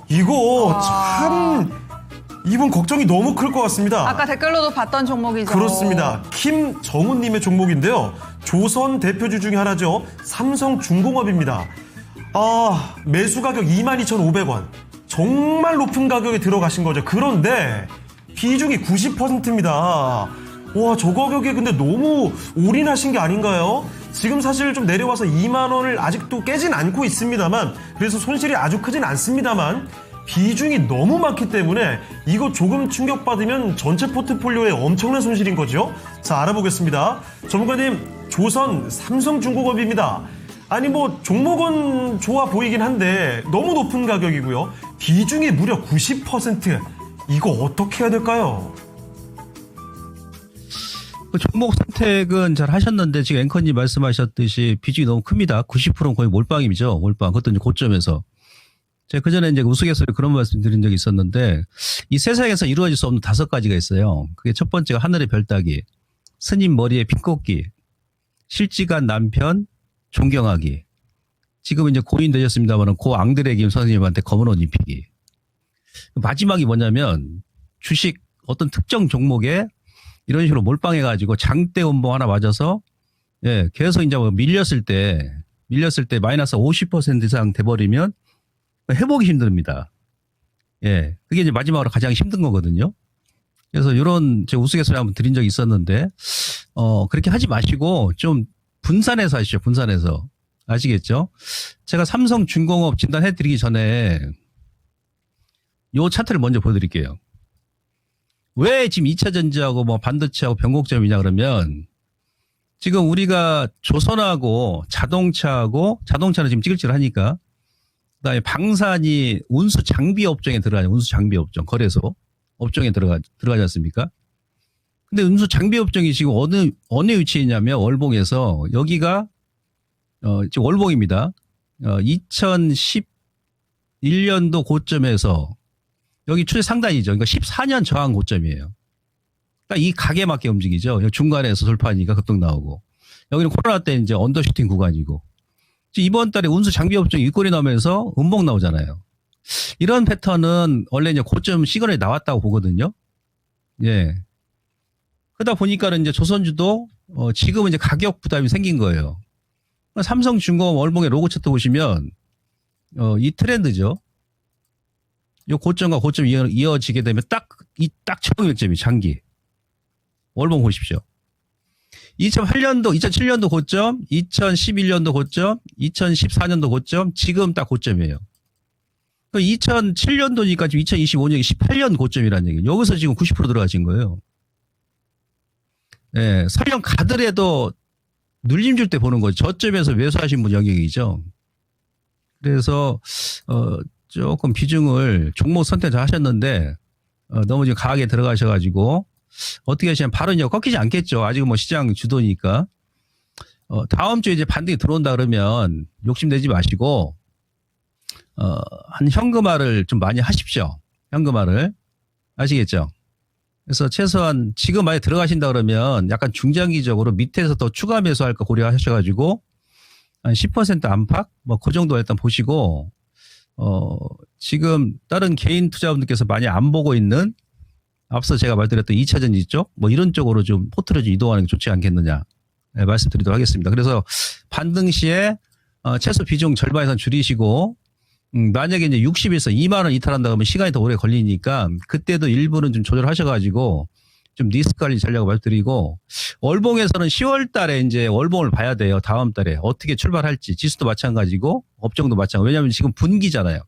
이거 참 이번 걱정이 너무 클 것 같습니다. 아까 댓글로도 봤던 종목이죠. 그렇습니다. 김정훈님의 종목인데요. 조선 대표주 중에 하나죠. 삼성중공업입니다. 매수 가격 22,500원. 정말 높은 가격에 들어가신 거죠. 그런데 비중이 90%입니다. 와, 저 가격에 근데 너무 올인하신 게 아닌가요? 지금 사실 좀 내려와서 2만 원을 아직도 깨진 않고 있습니다만, 그래서 손실이 아주 크진 않습니다만 비중이 너무 많기 때문에 이거 조금 충격받으면 전체 포트폴리오에 엄청난 손실인 거죠. 자, 알아보겠습니다. 전문가님, 조선 삼성중공업입니다. 아니 뭐 종목은 좋아 보이긴 한데 너무 높은 가격이고요. 비중이 무려 90%. 이거 어떻게 해야 될까요? 그 종목 선택은 잘 하셨는데 지금 앵커님 말씀하셨듯이 비중이 너무 큽니다. 90%는 거의 몰빵임이죠. 몰빵. 그것도 이제 고점에서. 제가 그전에 이제 우스갯소리 그런 말씀 드린 적이 있었는데 이 세상에서 이루어질 수 없는 5가지가 있어요. 그게 첫 번째가 하늘의 별 따기, 스님 머리에 핀 꽂기, 실직한 남편 존경하기. 지금 이제 고인 되셨습니다만 고 앙드레 김 선생님한테 검은 옷 입히기. 마지막이 뭐냐면 주식 어떤 특정 종목에 이런 식으로 몰빵해가지고 장대 음봉 하나 맞아서 예, 계속 이제 뭐 밀렸을 때 마이너스 50% 이상 돼버리면 회복이 힘듭니다. 예, 그게 이제 마지막으로 가장 힘든 거거든요. 그래서 이런 제 우스갯소리 한번 드린 적이 있었는데 그렇게 하지 마시고 좀 분산해서 하시죠. 분산해서. 아시겠죠? 제가 삼성중공업 진단해드리기 전에 요 차트를 먼저 보여드릴게요. 왜 지금 2차 전지하고 뭐 반도체하고 변곡점이냐 그러면 지금 우리가 조선하고 자동차는 지금 찌글찌글하니까 그다음에 방산이 운수 장비 업종에 들어가죠. 운수 장비 업종 거래소 업종에 들어가지 않습니까? 근데 운수 장비 업종이 지금 어느 위치에 있냐면 월봉에서 여기가 지금 월봉입니다. 2011년도 고점에서 여기 추세 상단이죠. 그러니까 14년 저항 고점이에요. 그러니까 이 가게 맞게 움직이죠. 중간에서 돌파하니까 급등 나오고. 여기는 코로나 때 이제 언더슈팅 구간이고. 이번 달에 운수 장비 업종이 윗골이 나오면서 음봉 나오잖아요. 이런 패턴은 원래 이제 고점 시그널이 나왔다고 보거든요. 예. 그러다 보니까는 이제 조선주도 지금은 이제 가격 부담이 생긴 거예요. 삼성중공업 월봉의 로고 차트 보시면 이 트렌드죠. 이 고점과 고점이 이어지게 되면 딱 최고점이 장기. 월봉 보십시오. 2008년도, 2007년도 고점, 2011년도 고점, 2014년도 고점, 지금 딱 고점이에요. 2007년도니까 지금 2025년이 18년 고점이라는 얘기예요. 여기서 지금 90% 들어가신 거예요. 네, 설령 가더라도 눌림 줄 때 보는 거죠. 저점에서 매수하신 분 영역이죠. 그래서 조금 비중을 종목 선택을 하셨는데 너무 지금 강하게 들어가셔가지고 어떻게 하시냐면 바로 이제 꺾이지 않겠죠. 아직은 뭐 시장 주도니까. 다음 주에 이제 반등이 들어온다 그러면 욕심내지 마시고 한 현금화를 좀 많이 하십시오. 현금화를. 아시겠죠? 그래서 최소한 지금 만약에 들어가신다 그러면 약간 중장기적으로 밑에서 더 추가 매수할까 고려하셔가지고 한 10% 안팎? 뭐 그 정도 일단 보시고 지금 다른 개인 투자분들께서 많이 안 보고 있는 앞서 제가 말드렸던 2차 전지 쪽 뭐 이런 쪽으로 좀 포트를 좀 이동하는 게 좋지 않겠느냐 네, 말씀드리도록 하겠습니다. 그래서 반등 시에 최소 비중 절반 이상 줄이시고 만약에 이제 60에서 2만 원 이탈한다 그러면 시간이 더 오래 걸리니까 그때도 일부는 좀 조절하셔가지고 좀 리스크 관리 전략을 말드리고 월봉에서는 10월 달에 이제 월봉을 봐야 돼요. 다음 달에 어떻게 출발할지 지수도 마찬가지고 업종도 마찬가지고 왜냐하면 지금 분기잖아요.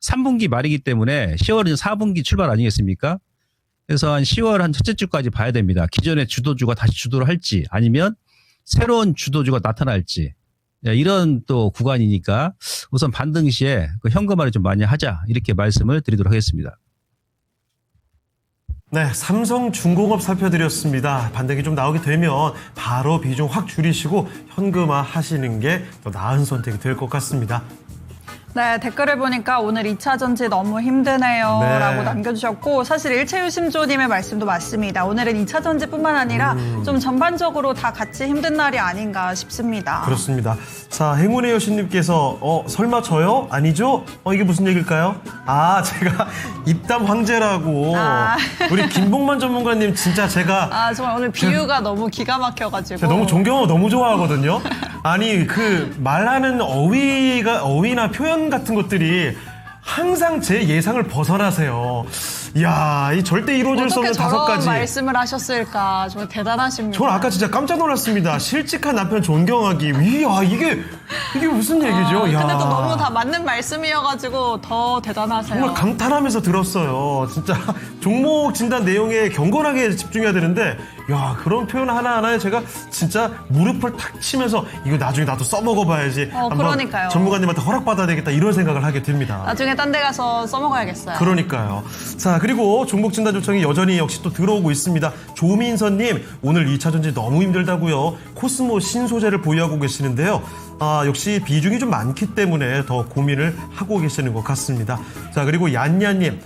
3분기 말이기 때문에 10월은 4분기 출발 아니겠습니까? 그래서 한 10월 한 첫째 주까지 봐야 됩니다. 기존의 주도주가 다시 주도를 할지 아니면 새로운 주도주가 나타날지 이런 또 구간이니까 우선 반등 시에 그 현금화를 좀 많이 하자 이렇게 말씀을 드리도록 하겠습니다. 네, 삼성중공업 살펴드렸습니다. 반등이 좀 나오게 되면 바로 비중 확 줄이시고 현금화 하시는 게 더 나은 선택이 될 것 같습니다. 네, 댓글을 보니까 오늘 2차 전지 너무 힘드네요 네. 라고 남겨주셨고 사실 일체유심조님의 말씀도 맞습니다. 오늘은 2차 전지뿐만 아니라 좀 전반적으로 다 같이 힘든 날이 아닌가 싶습니다. 그렇습니다. 자, 행운의 여신님께서 설마 저요? 아니죠? 이게 무슨 얘기일까요? 제가 입담 황제라고 우리 김봉만 전문가님 진짜 제가 정말 오늘 비유가 너무 기가 막혀가지고 제가 너무 존경하고 너무 좋아하거든요. 아니 그 말하는 어휘나 표현 같은 것들이 항상 제 예상을 벗어나세요. 이야, 이 절대 이루어질 수 없는 어떻게 5가지. 저런 말씀을 하셨을까 정말 대단하십니다. 저는 아까 진짜 깜짝 놀랐습니다. 실직한 남편 존경하기. 이야, 이게 이게 무슨 얘기죠? 야. 근데 또 너무 다 맞는 말씀이어가지고 더 대단하세요. 정말 감탄하면서 들었어요. 진짜 종목 진단 내용에 경건하게 집중해야 되는데, 야, 그런 표현 하나하나에 제가 진짜 무릎을 탁 치면서 이거 나중에 나도 써먹어봐야지. 한번 그러니까요. 전문가님한테 허락받아야 되겠다 이런 생각을 하게 됩니다. 나중에 딴 데 가서 써먹어야겠어요. 그러니까요. 자, 그리고 종목 진단 요청이 여전히 역시 또 들어오고 있습니다. 조민선님, 오늘 2차 전지 너무 힘들다고요. 코스모 신소재를 보유하고 계시는데요. 역시 비중이 좀 많기 때문에 더 고민을 하고 계시는 것 같습니다. 자, 그리고 얀얀님,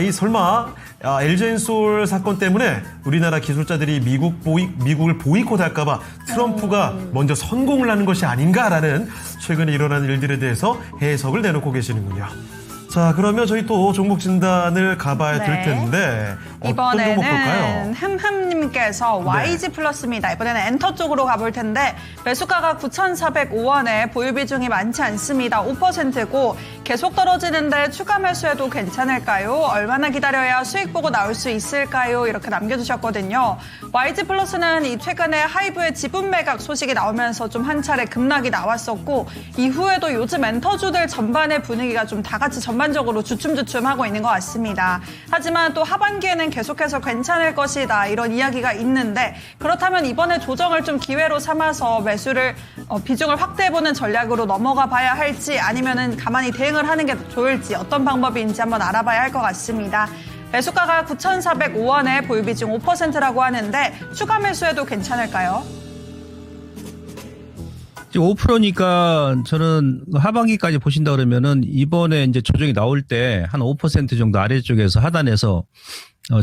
이 설마 LG엔솔 사건 때문에 우리나라 기술자들이 미국을 보이콧할까봐 트럼프가 먼저 선공을 하는 것이 아닌가라는 최근에 일어난 일들에 대해서 해석을 내놓고 계시는군요. 자, 그러면 저희 또 종목 진단을 가봐야 될 텐데 어떤 종목 볼까요? 이번에는 흠흠님께서 YG 플러스입니다. 이번에는 엔터 쪽으로 가볼 텐데 매수가가 9,405원에 보유 비중이 많지 않습니다. 5%고 계속 떨어지는데 추가 매수해도 괜찮을까요? 얼마나 기다려야 수익 보고 나올 수 있을까요? 이렇게 남겨주셨거든요. YG 플러스는 이 최근에 하이브의 지분 매각 소식이 나오면서 좀 한 차례 급락이 나왔었고 이후에도 요즘 엔터주들 전반의 분위기가 좀 다 같이 전반적으로 주춤주춤하고 있는 것 같습니다. 하지만 또 하반기에는 계속해서 괜찮을 것이다 이런 이야기가 있는데 그렇다면 이번에 조정을 좀 기회로 삼아서 매수를 비중을 확대해보는 전략으로 넘어가 봐야 할지 아니면은 가만히 대응을 하는 게 좋을지 어떤 방법인지 한번 알아봐야 할 것 같습니다. 매수가가 9,405원에 보유 비중 5%라고 하는데 추가 매수해도 괜찮을까요? 5%니까 저는 하반기까지 보신다 그러면은 이번에 이제 조정이 나올 때 한 5% 정도 아래쪽에서 하단에서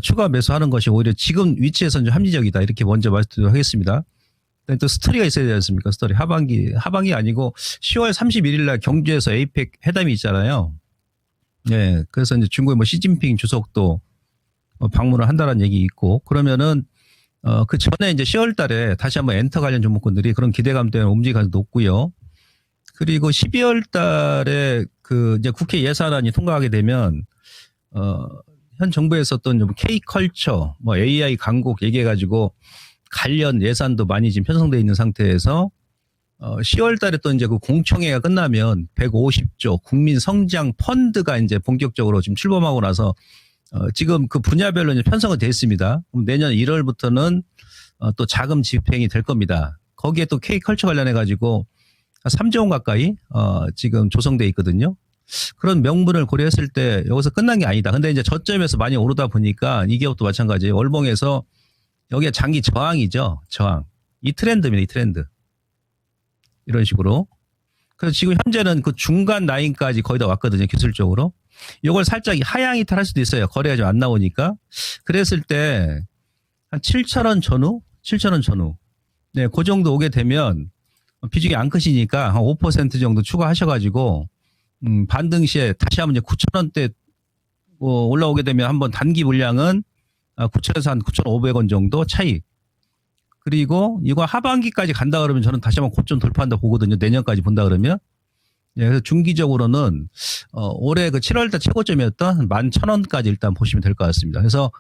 추가 매수하는 것이 오히려 지금 위치에서는 좀 합리적이다. 이렇게 먼저 말씀드리도록 하겠습니다. 또 스토리가 있어야 되지 않습니까? 스토리. 하반기 아니고 10월 31일 날 경주에서 에이펙 회담이 있잖아요. 네. 그래서 이제 중국의 뭐 시진핑 주석도 방문을 한다는 얘기 있고 그러면은 그 전에 이제 10월 달에 다시 한번 엔터 관련 종목군들이 그런 기대감 때문에 움직일 가능성이 높고요. 그리고 12월 달에 그 이제 국회 예산안이 통과하게 되면, 현 정부에서 어떤 K컬처, 뭐 AI 강국 얘기해가지고 관련 예산도 많이 지금 편성되어 있는 상태에서, 10월 달에 또 이제 그 공청회가 끝나면 150조 국민 성장 펀드가 이제 본격적으로 지금 출범하고 나서 지금 그 분야별로 이제 편성이 되어 있습니다. 그럼 내년 1월부터는 또 자금 집행이 될 겁니다. 거기에 또 K컬처 관련해가지고 3조 원 가까이 지금 조성돼 있거든요. 그런 명분을 고려했을 때 여기서 끝난 게 아니다. 근데 이제 저점에서 많이 오르다 보니까 이 기업도 마찬가지예요. 월봉에서 여기가 장기 저항이죠. 저항. 이 트렌드입니다. 이 트렌드. 이런 식으로. 그래서 지금 현재는 그 중간 라인까지 거의 다 왔거든요. 기술적으로. 이걸 살짝 하향 이탈할 수도 있어요. 거래가 좀 안 나오니까. 그랬을 때 한 7,000원 전후? 7,000원 전후. 네, 그 정도 오게 되면 비중이 안 크시니까 한 5% 정도 추가하셔가지고 반등 시에 다시 한번 이제 9,000원대 올라오게 되면 한번 단기 물량은 9,000에서 한 9,500원 정도 차익. 그리고 이거 하반기까지 간다 그러면 저는 다시 한번 고점 돌파한다 보거든요. 내년까지 본다 그러면. 예, 그래서 중기적으로는 올해 그 7월달 최고점이었던 11,000원까지 일단 보시면 될 것 같습니다. 그래서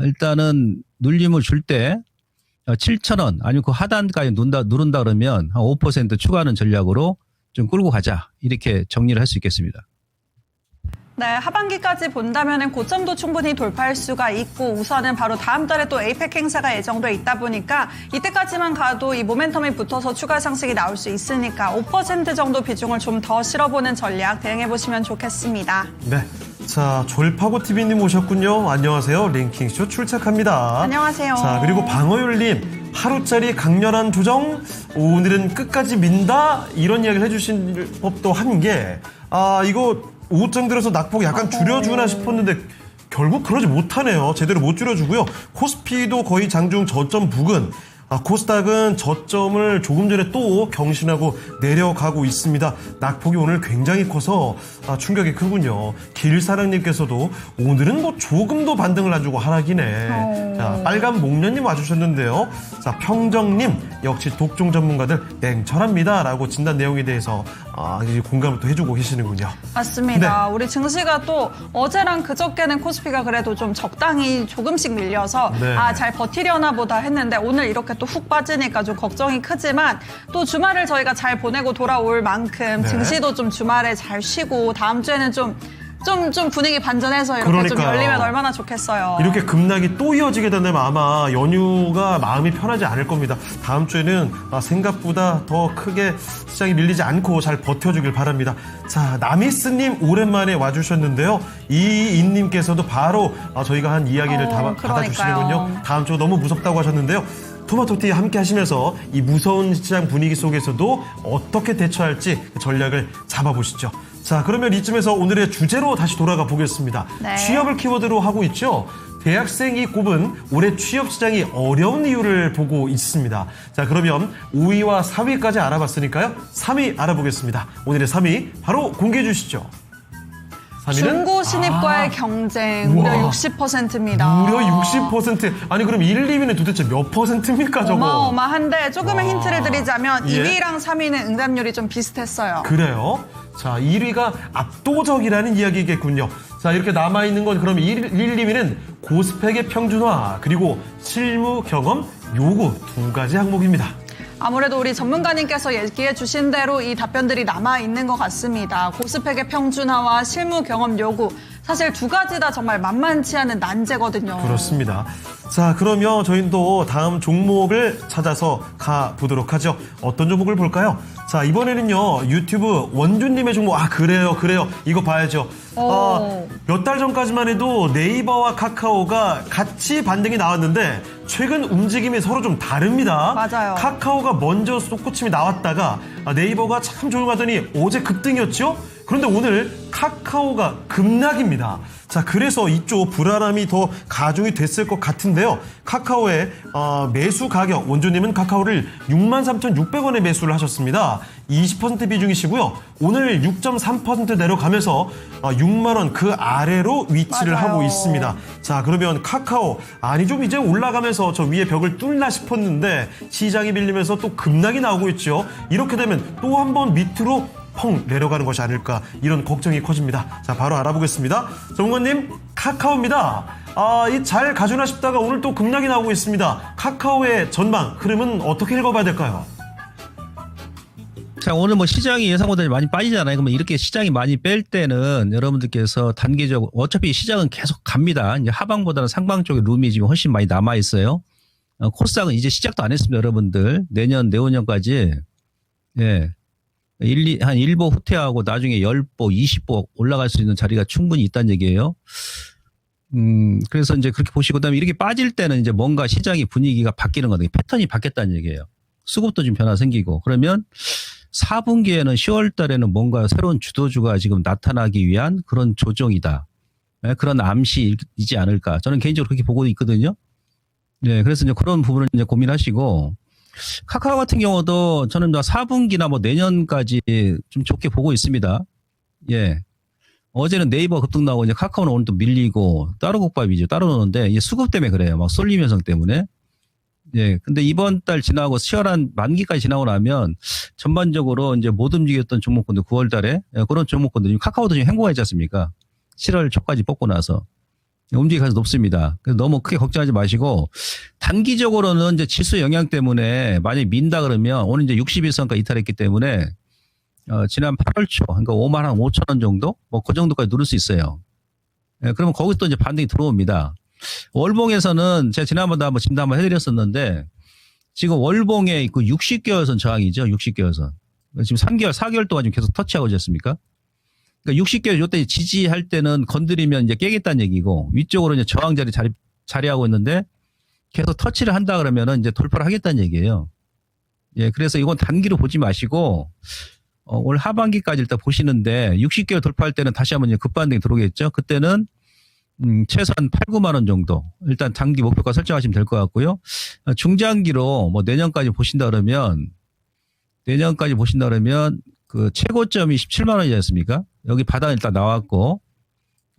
일단은 눌림을 줄 때 7,000원 아니면 그 하단까지 누른다 그러면 한 5% 추가하는 전략으로 좀 끌고 가자 이렇게 정리를 할 수 있겠습니다. 네, 하반기까지 본다면 고점도 충분히 돌파할 수가 있고 우선은 바로 다음 달에 또 에이펙 행사가 예정돼 있다 보니까 이때까지만 가도 이 모멘텀이 붙어서 추가 상승이 나올 수 있으니까 5% 정도 비중을 좀 더 실어보는 전략 대응해보시면 좋겠습니다. 네. 자, 졸파고 TV님 오셨군요. 안녕하세요. 랭킹쇼 출첵합니다. 안녕하세요. 자, 그리고 방어율님 하루짜리 강렬한 조정 오늘은 끝까지 민다 이런 이야기를 해주신 법도 한 게 이거 오후장 들어서 낙폭 약간 줄여주나 싶었는데 결국 그러지 못하네요. 제대로 못 줄여주고요. 코스피도 거의 장중 저점 부근. 코스닥은 저점을 조금 전에 또 경신하고 내려가고 있습니다. 낙폭이 오늘 굉장히 커서 충격이 크군요. 길사랑님께서도 오늘은 뭐 조금도 반등을 안 주고 하락이네. 자, 빨간 목련님 와주셨는데요. 자, 평정님 역시 독종 전문가들 냉철합니다. 라고 진단 내용에 대해서 공감을 또 해주고 계시는군요. 맞습니다. 네. 우리 증시가 또 어제랑 그저께는 코스피가 그래도 좀 적당히 조금씩 밀려서 네. 잘 버티려나 보다 했는데 오늘 이렇게 또 훅 빠지니까 좀 걱정이 크지만 또 주말을 저희가 잘 보내고 돌아올 만큼 네. 증시도 좀 주말에 잘 쉬고 다음 주에는 좀 분위기 반전해서 이렇게 좀 그러니까요. 열리면 얼마나 좋겠어요. 이렇게 급락이 또 이어지게 된다면 아마 연휴가 마음이 편하지 않을 겁니다. 다음 주에는 생각보다 더 크게 시장이 밀리지 않고 잘 버텨주길 바랍니다. 자, 나미스님 오랜만에 와주셨는데요. 이인님께서도 바로 저희가 한 이야기를 다 받아주시는군요. 다음 주 너무 무섭다고 하셨는데요. 토마토티 함께 하시면서 이 무서운 시장 분위기 속에서도 어떻게 대처할지 전략을 잡아보시죠. 자, 그러면 이쯤에서 오늘의 주제로 다시 돌아가 보겠습니다. 네. 취업을 키워드로 하고 있죠. 대학생이 꼽은 올해 취업 시장이 어려운 이유를 보고 있습니다. 자, 그러면 5위와 4위까지 알아봤으니까요. 3위 알아보겠습니다. 오늘의 3위 바로 공개해 주시죠. 3위는 중고 신입과의 경쟁 무려 우와. 60%입니다. 무려 60%. 아니 그럼 1, 2위는 도대체 몇 %입니까 저거? 어마어마한데 조금의 힌트를 드리자면 예. 2위랑 3위는 응답률이 좀 비슷했어요. 그래요? 자, 1위가 압도적이라는 이야기겠군요. 자, 이렇게 남아있는 건 그럼 1, 2위는 고스펙의 평준화 그리고 실무 경험 요구 두 가지 항목입니다. 아무래도 우리 전문가님께서 얘기해 주신 대로 이 답변들이 남아있는 것 같습니다. 고스펙의 평준화와 실무 경험 요구. 사실 두 가지 다 정말 만만치 않은 난제거든요. 그렇습니다. 자, 그러면 저희는 또 다음 종목을 찾아서 가보도록 하죠. 어떤 종목을 볼까요? 자, 이번에는요, 유튜브 원주님의 종목. 그래요. 이거 봐야죠. 몇 달 전까지만 해도 네이버와 카카오가 같이 반등이 나왔는데, 최근 움직임이 서로 좀 다릅니다. 맞아요. 카카오가 먼저 솟구침이 나왔다가, 네이버가 참 조용하더니 어제 급등이었죠? 그런데 오늘 카카오가 급락입니다. 자, 그래서 이쪽 불안함이 더 가중이 됐을 것 같은데요. 카카오의 매수 가격, 원주님은 카카오를 63,600원에 매수를 하셨습니다. 20% 비중이시고요. 오늘 6.3% 내려가면서 6만 원 그 아래로 위치를 맞아요. 하고 있습니다. 자, 그러면 카카오 좀 이제 올라가면서 저 위에 벽을 뚫나 싶었는데 시장이 밀리면서 또 급락이 나오고 있죠. 이렇게 되면 또 한 번 밑으로 펑 내려가는 것이 아닐까 이런 걱정이 커집니다. 자, 바로 알아보겠습니다. 전문가님, 카카오입니다. 이 잘 가주나 싶다가 오늘 또 급락이 나오고 있습니다. 카카오의 전망, 흐름은 어떻게 읽어봐야 될까요? 자, 오늘 뭐 시장이 예상보다 많이 빠지잖아요. 그러면 이렇게 시장이 많이 뺄 때는 여러분들께서 단기적으로 어차피 시장은 계속 갑니다. 이제 하방보다는 상방 쪽에 룸이 지금 훨씬 많이 남아 있어요. 코스닥은 이제 시작도 안 했습니다, 여러분들. 내후년까지. 예. 한 1보 후퇴하고 나중에 10보, 20보 올라갈 수 있는 자리가 충분히 있다는 얘기예요. 그래서 이제 그렇게 보시고 그다음에 이렇게 빠질 때는 이제 뭔가 시장의 분위기가 바뀌는 거거든요. 패턴이 바뀌었다는 얘기예요. 수급도 좀 변화 생기고 그러면 4분기에는 10월 달에는 뭔가 새로운 주도주가 지금 나타나기 위한 그런 조정이다. 그런 암시이지 않을까. 저는 개인적으로 그렇게 보고 있거든요. 네, 그래서 이제 그런 부분을 이제 고민하시고 카카오 같은 경우도 저는 4분기나 뭐 내년까지 좀 좋게 보고 있습니다. 예. 어제는 네이버 급등 나오고 이제 카카오는 오늘 또 밀리고 따로 국밥이죠. 따로 노는데 이게 수급 때문에 그래요. 막 쏠림 현상 때문에. 예. 근데 이번 달 지나고 치열한 만기까지 지나고 나면 전반적으로 이제 못 움직였던 종목군들 9월 달에 그런 종목군들 카카오도 지금 행보가 있지 않습니까? 7월 초까지 뽑고 나서. 움직임이 가서 높습니다. 그래서 너무 크게 걱정하지 마시고 단기적으로는 이제 지수 영향 때문에 만약에 민다 그러면 오늘 이제 61선까지 이탈했기 때문에 지난 8월 초 그러니까 5만 한 5천 원 정도 뭐 그 정도까지 누를 수 있어요. 예, 그러면 거기서 또 이제 반등이 들어옵니다. 월봉에서는 제가 지난번에 한번 진단 한번 해드렸었는데 지금 월봉에 그 60개월선 저항이죠. 60개월선. 지금 3개월, 4개월 동안 지금 계속 터치하고 있지 않습니까? 그러니까 60개월 요때 지지할 때는 건드리면 이제 깨겠다는 얘기고 위쪽으로 이제 저항 자리하고 있는데 계속 터치를 한다 그러면은 이제 돌파를 하겠다는 얘기예요. 예, 그래서 이건 단기로 보지 마시고 올 하반기까지 일단 보시는데 60개월 돌파할 때는 다시 한번 이제 급반등이 들어오겠죠. 그때는 최소한 8, 9만 원 정도 일단 단기 목표가 설정하시면 될 것 같고요. 중장기로 뭐 내년까지 보신다 그러면 그 최고점이 17만 원이지 않습니까? 여기 바닥 일단 나왔고,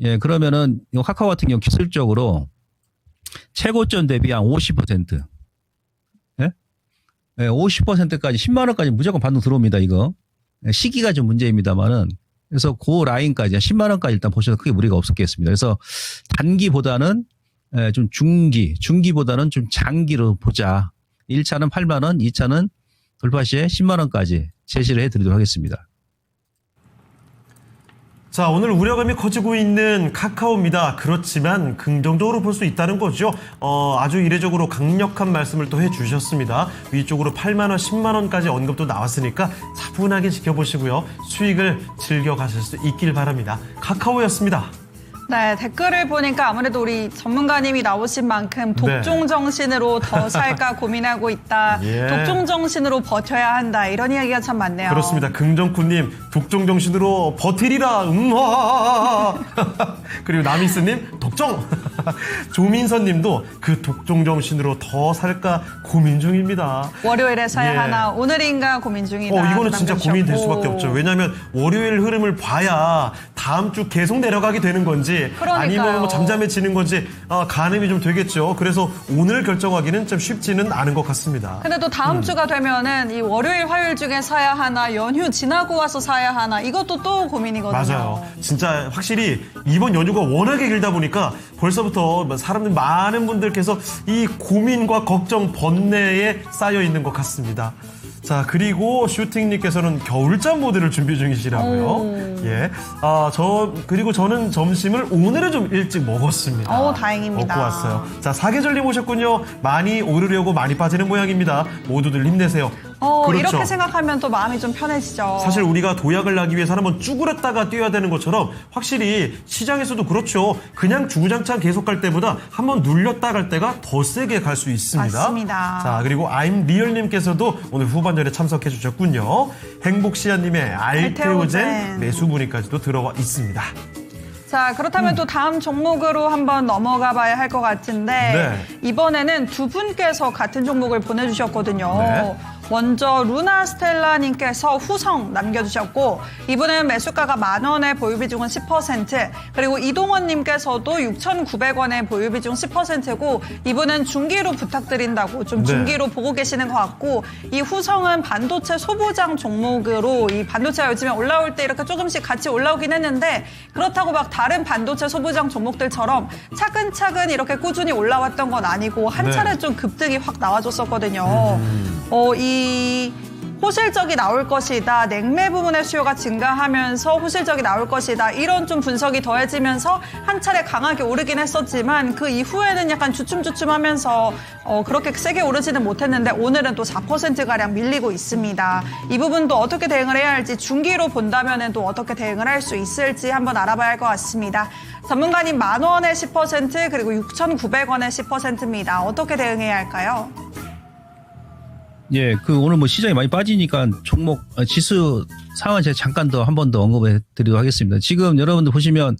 예, 그러면은 이 카카오 같은 경우 기술적으로 최고점 대비 한 50%, 예? 예, 50%까지 10만 원까지 무조건 반등 들어옵니다, 이거. 시기가 좀 문제입니다만은. 그래서 그 라인까지 10만 원까지 일단 보셔도 크게 무리가 없겠습니다. 그래서 단기보다는 좀 중기보다는 좀 장기로 보자. 1차는 8만 원, 2차는 돌파 시에 10만 원까지 제시를 해드리도록 하겠습니다. 자, 오늘 우려감이 커지고 있는 카카오입니다. 그렇지만 긍정적으로 볼 수 있다는 거죠. 아주 이례적으로 강력한 말씀을 또 해주셨습니다. 위쪽으로 8만 원, 10만 원까지 언급도 나왔으니까 차분하게 지켜보시고요. 수익을 즐겨가실 수 있길 바랍니다. 카카오였습니다. 네, 댓글을 보니까 아무래도 우리 전문가님이 나오신 만큼 독종 정신으로 더 살까 고민하고 있다. 예. 독종 정신으로 버텨야 한다. 이런 이야기가 참 많네요. 그렇습니다. 긍정쿠님, 독종 정신으로 버티리라, 응화. 그리고 나미스님, 독종. 조민선님도 그 독종 정신으로 더 살까 고민 중입니다. 월요일에 사야 예. 하나, 오늘인가 고민 중이다. 이거는 진짜 고민될 남겨주셨고. 수밖에 없죠. 왜냐하면 월요일 흐름을 봐야 다음 주 계속 내려가게 되는 건지 그러니까요. 아니면 뭐 잠잠해지는 건지 가늠이 좀 되겠죠. 그래서 오늘 결정하기는 좀 쉽지는 않은 것 같습니다. 근데 또 다음 주가 되면은 이 월요일, 화요일 중에 사야 하나, 연휴 지나고 와서 사야 하나, 이것도 또 고민이거든요. 맞아요. 진짜 확실히 이번 연휴가 워낙에 길다 보니까 벌써부터 사람들 많은 분들께서 이 고민과 걱정 번뇌에 쌓여 있는 것 같습니다. 자, 그리고 슈팅님께서는 겨울잠 모드를 준비 중이시라고요. 예. 그리고 저는 점심을 오늘은 좀 일찍 먹었습니다. 다행입니다. 먹고 왔어요. 자, 사계절님 오셨군요. 많이 오르려고 많이 빠지는 모양입니다. 모두들 힘내세요. 그렇죠. 이렇게 생각하면 또 마음이 좀 편해지죠. 사실 우리가 도약을 하기 위해서는 한번 쭈그렸다가 뛰어야 되는 것처럼 확실히 시장에서도 그렇죠. 그냥 주구장창 계속 갈 때보다 한번 눌렸다 갈 때가 더 세게 갈 수 있습니다. 맞습니다. 자, 그리고 I'm 리얼님께서도 오늘 후반전에 참석해 주셨군요. 행복시아님의 알테오젠 매수 문의까지도 들어와 있습니다. 자, 그렇다면 또 다음 종목으로 한번 넘어가 봐야 할 것 같은데 네. 이번에는 두 분께서 같은 종목을 보내주셨거든요. 네. 먼저 루나스텔라님께서 후성 남겨주셨고 이분은 매수가가 10,000원에 보유비중은 10% 그리고 이동원님께서도 6,900원에 보유비중 10%고 이분은 중기로 부탁드린다고 좀 중기로 보고 계시는 것 같고 이 후성은 반도체 소부장 종목으로 이 반도체가 요즘에 올라올 때 이렇게 조금씩 같이 올라오긴 했는데 그렇다고 막 다른 반도체 소부장 종목들처럼 차근차근 이렇게 꾸준히 올라왔던 건 아니고 한 차례 좀 급등이 확 나와줬었거든요. 이 호실적이 나올 것이다. 냉매 부분의 수요가 증가하면서 호실적이 나올 것이다. 이런 좀 분석이 더해지면서 한 차례 강하게 오르긴 했었지만 그 이후에는 약간 주춤주춤하면서 그렇게 세게 오르지는 못했는데 오늘은 또 4%가량 밀리고 있습니다. 이 부분도 어떻게 대응을 해야 할지 중기로 본다면 또 어떻게 대응을 할 수 있을지 한번 알아봐야 할 것 같습니다. 전문가님 10,000원에 10% 그리고 6,900원에 10%입니다. 어떻게 대응해야 할까요? 예, 오늘 뭐 시장이 많이 빠지니까 종목, 지수 상황을 제가 잠깐 더 한 번 더 언급해 드리도록 하겠습니다. 지금 여러분들 보시면,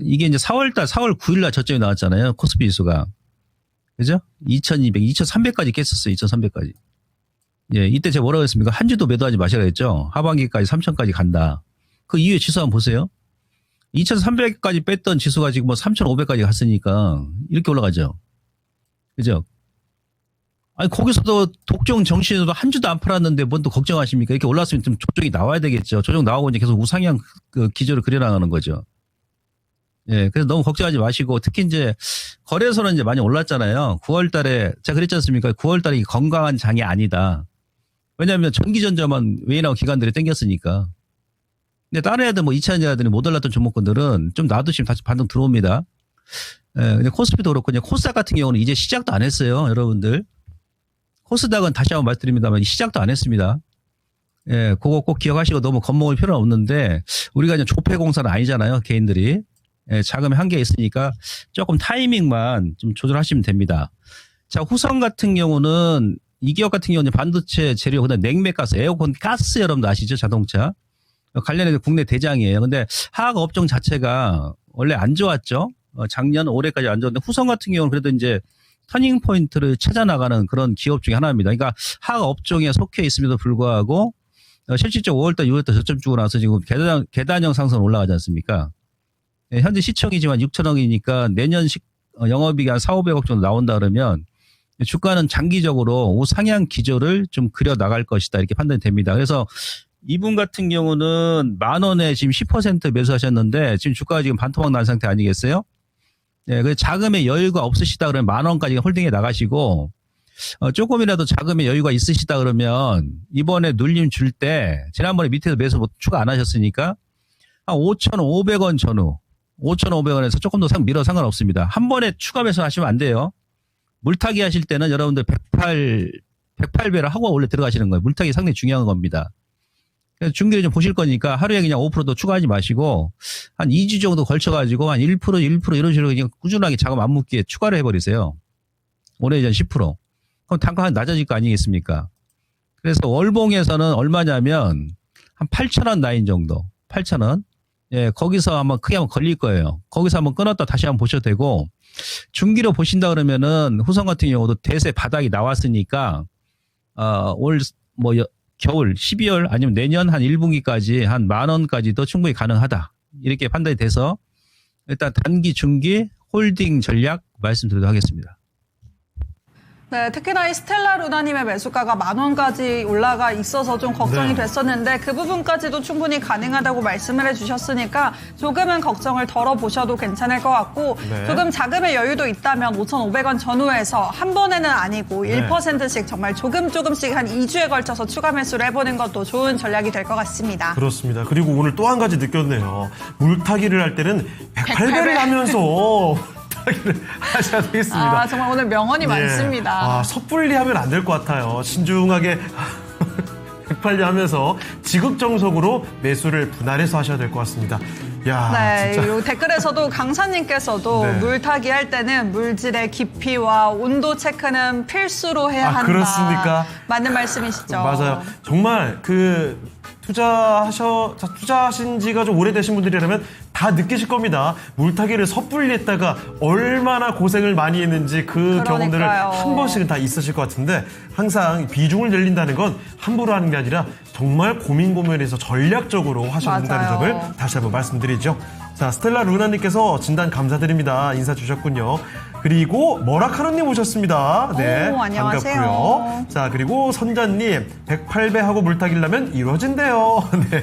이게 이제 4월 9일날 저점이 나왔잖아요. 코스피 지수가. 그죠? 2200, 2300까지 깼었어요. 2300까지. 예, 이때 제가 뭐라고 했습니까? 한 주도 매도하지 마시라 했죠. 하반기까지 3000까지 간다. 그 이후에 지수 한번 보세요. 2300까지 뺐던 지수가 지금 뭐 3500까지 갔으니까 이렇게 올라가죠. 그죠? 아니, 거기서도 독종 정신으로 한 주도 안 팔았는데 뭔 또 걱정하십니까? 이렇게 올랐으면 좀 조정이 나와야 되겠죠. 조정 나오고 이제 계속 우상향 그 기조를 그려나가는 거죠. 예, 그래서 너무 걱정하지 마시고 특히 이제 거래소는 이제 많이 올랐잖아요. 9월 달에 제가 그랬지 않습니까? 9월 달에 건강한 장이 아니다. 왜냐하면 전기전자만 외인하고 기관들이 땡겼으니까. 근데 다른 애들 뭐 2차전자들이 못 올랐던 종목군들은 좀 놔두시면 다시 반등 들어옵니다. 예, 근데 코스피도 그렇고 이제 코스닥 같은 경우는 이제 시작도 안 했어요. 여러분들. 코스닥은 다시 한번 말씀드립니다만 시작도 안 했습니다. 예, 그거 꼭 기억하시고 너무 겁먹을 필요는 없는데 우리가 이제 조폐공사는 아니잖아요. 개인들이. 예, 자금이 한계가 있으니까 조금 타이밍만 좀 조절하시면 됩니다. 자, 후성 같은 경우는 이 기업 같은 경우는 반도체 재료, 그다음 냉매가스, 에어컨 가스 여러분들 아시죠? 자동차. 관련해서 국내 대장이에요. 근데 화학 업종 자체가 원래 안 좋았죠. 작년, 올해까지 안 좋았는데 후성 같은 경우는 그래도 이제 터닝 포인트를 찾아 나가는 그런 기업 중에 하나입니다. 그러니까 화학 업종에 속해 있음에도 불구하고 실질적 5월달, 6월달 저점 주고 나서 지금 계단형 상승 올라가지 않습니까? 네, 현재 시총이지만 6천억이니까 내년 영업이익이 한 4,500억 정도 나온다 그러면 주가는 장기적으로 우상향 기조를 좀 그려 나갈 것이다 이렇게 판단이 됩니다. 그래서 이분 같은 경우는 10,000원에 지금 10% 매수하셨는데 지금 주가가 지금 반토막 난 상태 아니겠어요? 네, 그래서 자금의 여유가 없으시다 그러면 10,000원까지 홀딩에 나가시고 조금이라도 자금의 여유가 있으시다 그러면 이번에 눌림 줄 때 지난번에 밑에서 매수 추가 안 하셨으니까 한 5,500원 전후 5,500원에서 조금 더 밀어 상관없습니다. 한 번에 추가 매수 하시면 안 돼요. 물타기 하실 때는 여러분들 108배를 하고 원래 들어가시는 거예요. 물타기 상당히 중요한 겁니다. 그래서 중기를 좀 보실 거니까 하루에 그냥 5%도 추가하지 마시고 한 2주 정도 걸쳐가지고 한 1% 이런 식으로 그냥 꾸준하게 자금 안 묶기에 추가를 해버리세요. 오래전 10%. 그럼 단가가 낮아질 거 아니겠습니까? 그래서 월봉에서는 얼마냐면 한 8,000원 라인 정도. 8,000원. 예, 거기서 한번 크게 한번 걸릴 거예요. 거기서 한번 끊었다 다시 한번 보셔도 되고 중기로 보신다 그러면은 후성 같은 경우도 대세 바닥이 나왔으니까 겨울 12월 아니면 내년 한 1분기까지 한 10,000원까지도 충분히 가능하다. 이렇게 판단이 돼서 일단 단기, 중기, 홀딩 전략 말씀드리도록 하겠습니다. 네, 특히나 이 스텔라 루나님의 매수가가 10,000원까지 올라가 있어서 좀 걱정이 네. 됐었는데 그 부분까지도 충분히 가능하다고 말씀을 해주셨으니까 조금은 걱정을 덜어보셔도 괜찮을 것 같고 네. 조금 자금의 여유도 있다면 5,500원 전후에서 한 번에는 아니고 네. 1%씩 정말 조금씩 한 2주에 걸쳐서 추가 매수를 해보는 것도 좋은 전략이 될 것 같습니다. 그렇습니다. 그리고 오늘 또 한 가지 느꼈네요. 물타기를 할 때는 108배를 하면서 물타기를 하셔야 되겠습니다. 아, 정말 오늘 명언이 많습니다. 섣불리 하면 안 될 것 같아요. 신중하게 108리 하면서 지극정석으로 매수를 분할해서 하셔야 될 것 같습니다. 야, 네, 진짜. 요 댓글에서도 강사님께서도 네. 물타기 할 때는 물질의 깊이와 온도 체크는 필수로 해야 한다. 그렇습니까? 맞는 말씀이시죠. 맞아요. 정말 투자하신 지가 좀 오래되신 분들이라면 다 느끼실 겁니다. 물타기를 섣불리 했다가 얼마나 고생을 많이 했는지 그 경험들을 그러니까요. 한 번씩은 다 있으실 것 같은데 항상 비중을 늘린다는 건 함부로 하는 게 아니라 정말 고민해서 전략적으로 하셔야 된다는 맞아요. 점을 다시 한번 말씀드리죠. 자, 스텔라 루나님께서 진단 감사드립니다. 인사 주셨군요. 그리고 머라카노님 오셨습니다. 네, 오, 안녕하세요. 반갑고요. 자, 그리고 선자님 108배 하고 물타기라면 이루어진대요. 네,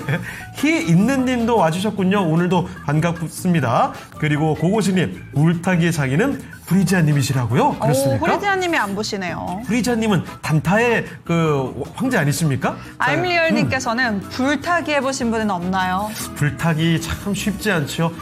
희 있는 님도 와주셨군요. 오늘도 반갑습니다. 그리고 고고시님 물타기의 장인은 프리지아 님이시라고요? 그렇습니까? 호리지아님이 안 보시네요. 프리지아 님은 단타의 그 황제 아니십니까? 알밀리얼님께서는 불타기 해보신 분은 없나요? 불타기 참 쉽지 않죠.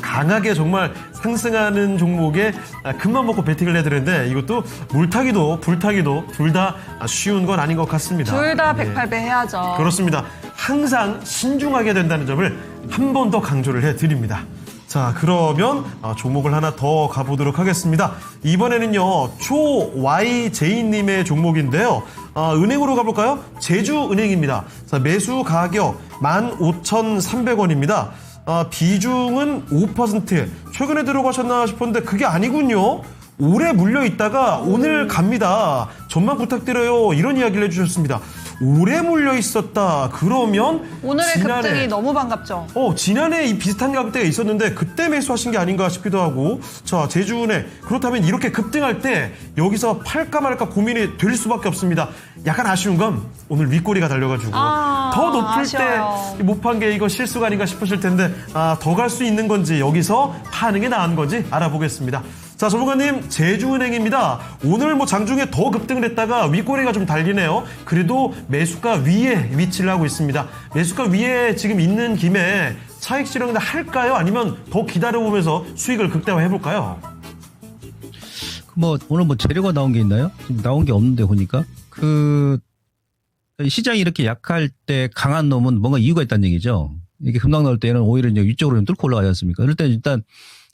강하게 정말 상승하는 종목에 금방 먹고 베팅을 해드렸는데 이것도 물타기도 불타기도 둘 다 쉬운 건 아닌 것 같습니다. 둘 다 네. 108배 해야죠. 그렇습니다. 항상 신중하게 된다는 점을 한 번 더 강조를 해드립니다. 자, 그러면 종목을 하나 더 가보도록 하겠습니다. 이번에는요, 초YJ님의 종목인데요. 은행으로 가볼까요? 제주은행입니다. 자, 매수 가격 15,300원입니다. 비중은 5%. 최근에 들어가셨나 싶었는데 그게 아니군요. 오래 물려 있다가 오늘 갑니다. 전망 부탁드려요. 이런 이야기를 해주셨습니다. 오래 물려 있었다. 그러면 오늘의 급등이 너무 반갑죠. 지난해 이 비슷한 가격대가 있었는데 그때 매수하신 게 아닌가 싶기도 하고. 자, 제주은행 그렇다면 이렇게 급등할 때 여기서 팔까 말까 고민이 될 수밖에 없습니다. 약간 아쉬운 건 오늘 윗꼬리가 달려가지고 더 높을 아쉬워요. 때 못 판 게 이거 실수가 아닌가 싶으실 텐데 더 갈 수 있는 건지 여기서 파는 게 나은 건지 알아보겠습니다. 자, 전문가님, 제주은행입니다. 오늘 장중에 더 급등을 했다가 윗꼬리가 좀 달리네요. 그래도 매수가 위에 위치를 하고 있습니다. 매수가 위에 지금 있는 김에 차익 실현을 할까요? 아니면 더 기다려보면서 수익을 극대화해볼까요? 오늘 재료가 나온 게 있나요? 지금 나온 게 없는데 보니까 시장이 이렇게 약할 때 강한 놈은 뭔가 이유가 있다는 얘기죠. 이게 급락 나올 때는 오히려 이제 위쪽으로 좀 뚫고 올라가지 않습니까? 그럴 때 일단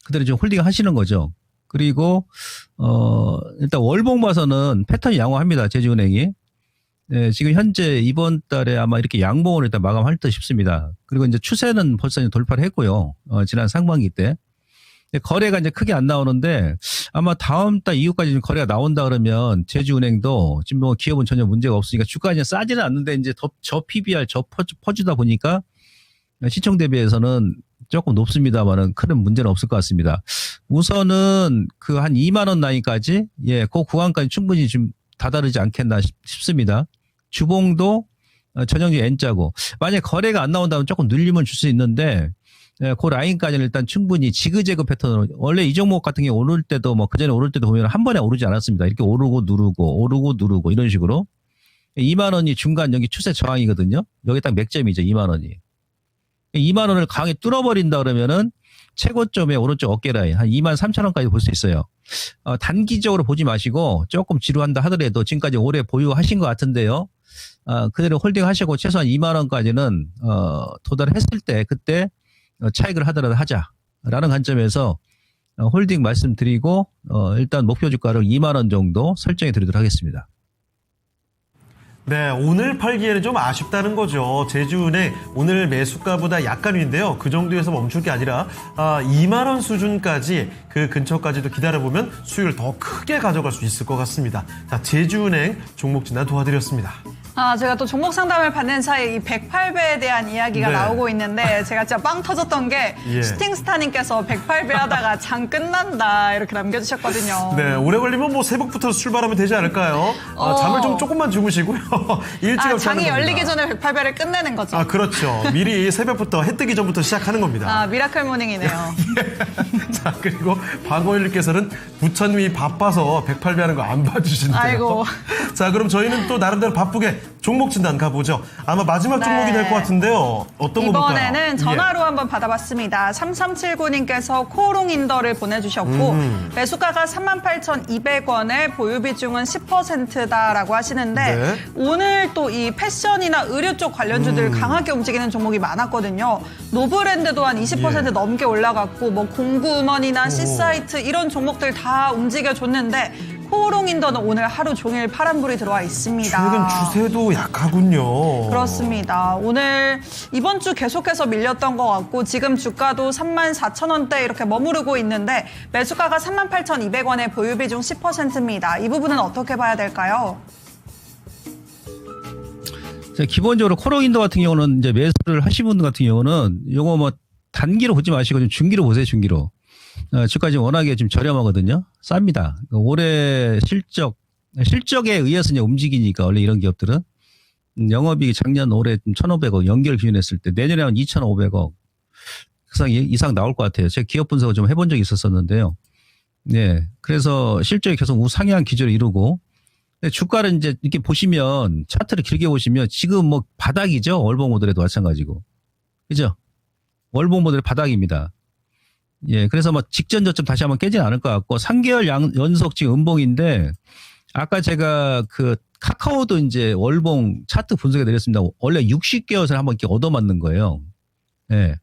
그대로 좀 홀딩 하시는 거죠. 그리고 일단 월봉 봐서는 패턴이 양호합니다. 제주은행이. 네, 지금 현재 이번 달에 아마 이렇게 양봉으로 일단 마감할 듯 싶습니다. 그리고 이제 추세는 벌써 돌파를 했고요. 지난 상반기 때. 거래가 이제 크게 안 나오는데 아마 다음 달 이후까지 좀 거래가 나온다 그러면 제주은행도 지금 기업은 전혀 문제가 없으니까 주가가 이제 싸지는 않는데 이제 저 PBR 저 퍼주다 보니까 시총 대비해서는 조금 높습니다만은 큰 문제는 없을 것 같습니다. 우선은 한 2만 원 라인까지 그 구간까지 충분히 좀 다다르지 않겠나 싶습니다. 주봉도 전형적 N자고 만약 거래가 안 나온다면 조금 눌림을 줄 수 있는데 그 라인까지는 일단 충분히 지그재그 패턴으로 원래 이 종목 같은 경우 오를 때도 뭐 그전에 오를 때도 보면 한 번에 오르지 않았습니다. 이렇게 오르고 누르고 이런 식으로 2만 원이 중간 여기 추세 저항이거든요. 여기 딱 맥점이죠. 2만 원이. 2만 원을 강하게 뚫어버린다 그러면은 최고점의 오른쪽 어깨 라인 한 2만 3천 원까지 볼 수 있어요. 단기적으로 보지 마시고 조금 지루한다 하더라도 지금까지 오래 보유하신 것 같은데요. 그대로 홀딩 하시고 최소한 2만 원까지는 도달했을 때 그때 차익을 하더라도 하자라는 관점에서 홀딩 말씀드리고 일단 목표 주가를 2만 원 정도 설정해 드리도록 하겠습니다. 네, 오늘 팔기에는 좀 아쉽다는 거죠. 제주은행 오늘 매수가보다 약간 위인데요. 그 정도에서 멈출 게 아니라 2만 원 수준까지 그 근처까지도 기다려보면 수익을 더 크게 가져갈 수 있을 것 같습니다. 자, 제주은행 종목 진단 도와드렸습니다. 제가 또 종목 상담을 받는 사이에 이 108배에 대한 이야기가 네. 나오고 있는데 제가 진짜 빵 터졌던 게 예. 슈팅스타님께서 108배 하다가 장 끝난다 이렇게 남겨주셨거든요. 네, 오래 걸리면 뭐 새벽부터 출발하면 되지 않을까요? 잠을 좀 조금만 주무시고요. 일찌감치 장이 하는 열리기 겁니다. 전에 108배를 끝내는 거죠. 그렇죠. 미리 새벽부터 해 뜨기 전부터 시작하는 겁니다. 미라클 모닝이네요. 자, 그리고 박원일께서는 부처님이 바빠서 108배 하는 거 안 봐주신대요. 아이고. 자, 그럼 저희는 또 나름대로 바쁘게 종목 진단 가보죠. 아마 마지막 종목이 될 것 같은데요. 어떤 거 볼까요? 이번에는 전화로 한번 받아봤습니다. 3379님께서 코롱인더를 보내주셨고 매수가가 38,200원에 보유 비중은 10%다라고 하시는데 네. 오늘 또 이 패션이나 의류 쪽 관련주들 강하게 움직이는 종목이 많았거든요. 노브랜드도 한 20% 넘게 올라갔고 뭐 공구음원이나 C사이트 이런 종목들 다 움직여줬는데 코롱인더는 오늘 하루 종일 파란불이 들어와 있습니다. 최근 추세도 약하군요. 그렇습니다. 오늘 이번 주 계속해서 밀렸던 것 같고 지금 주가도 34,000원대 이렇게 머무르고 있는데 매수가가 38,200원에 보유 비중 10%입니다. 이 부분은 어떻게 봐야 될까요? 기본적으로 코롱인더 같은 경우는 이제 매수를 하신 분들 같은 경우는 요거 뭐 단기로 보지 마시고 좀 중기로 보세요. 중기로. 주가 지금 워낙에 좀 저렴하거든요. 쌉니다. 올해 실적에 의해서 이제 움직이니까 원래 이런 기업들은 영업이익 작년 올해 1,500억 연결 기준했을 때 내년에 한 2,500억 이상 나올 것 같아요. 제가 기업 분석을 좀 해본 적이 있었었는데요. 네, 그래서 실적이 계속 우상향 기조를 이루고 주가를 이제 이렇게 보시면 차트를 길게 보시면 지금 뭐 바닥이죠. 월봉 모델에도 마찬가지고. 그죠? 월봉 모델 바닥입니다. 예, 그래서 뭐 직전 저점 다시 한번 깨지는 않을 것 같고 3개월 연속 지금 음봉인데 아까 제가 그 카카오도 이제 월봉 차트 분석해 드렸습니다. 원래 60개월을 한번 이렇게 얻어맞는 거예요. 예.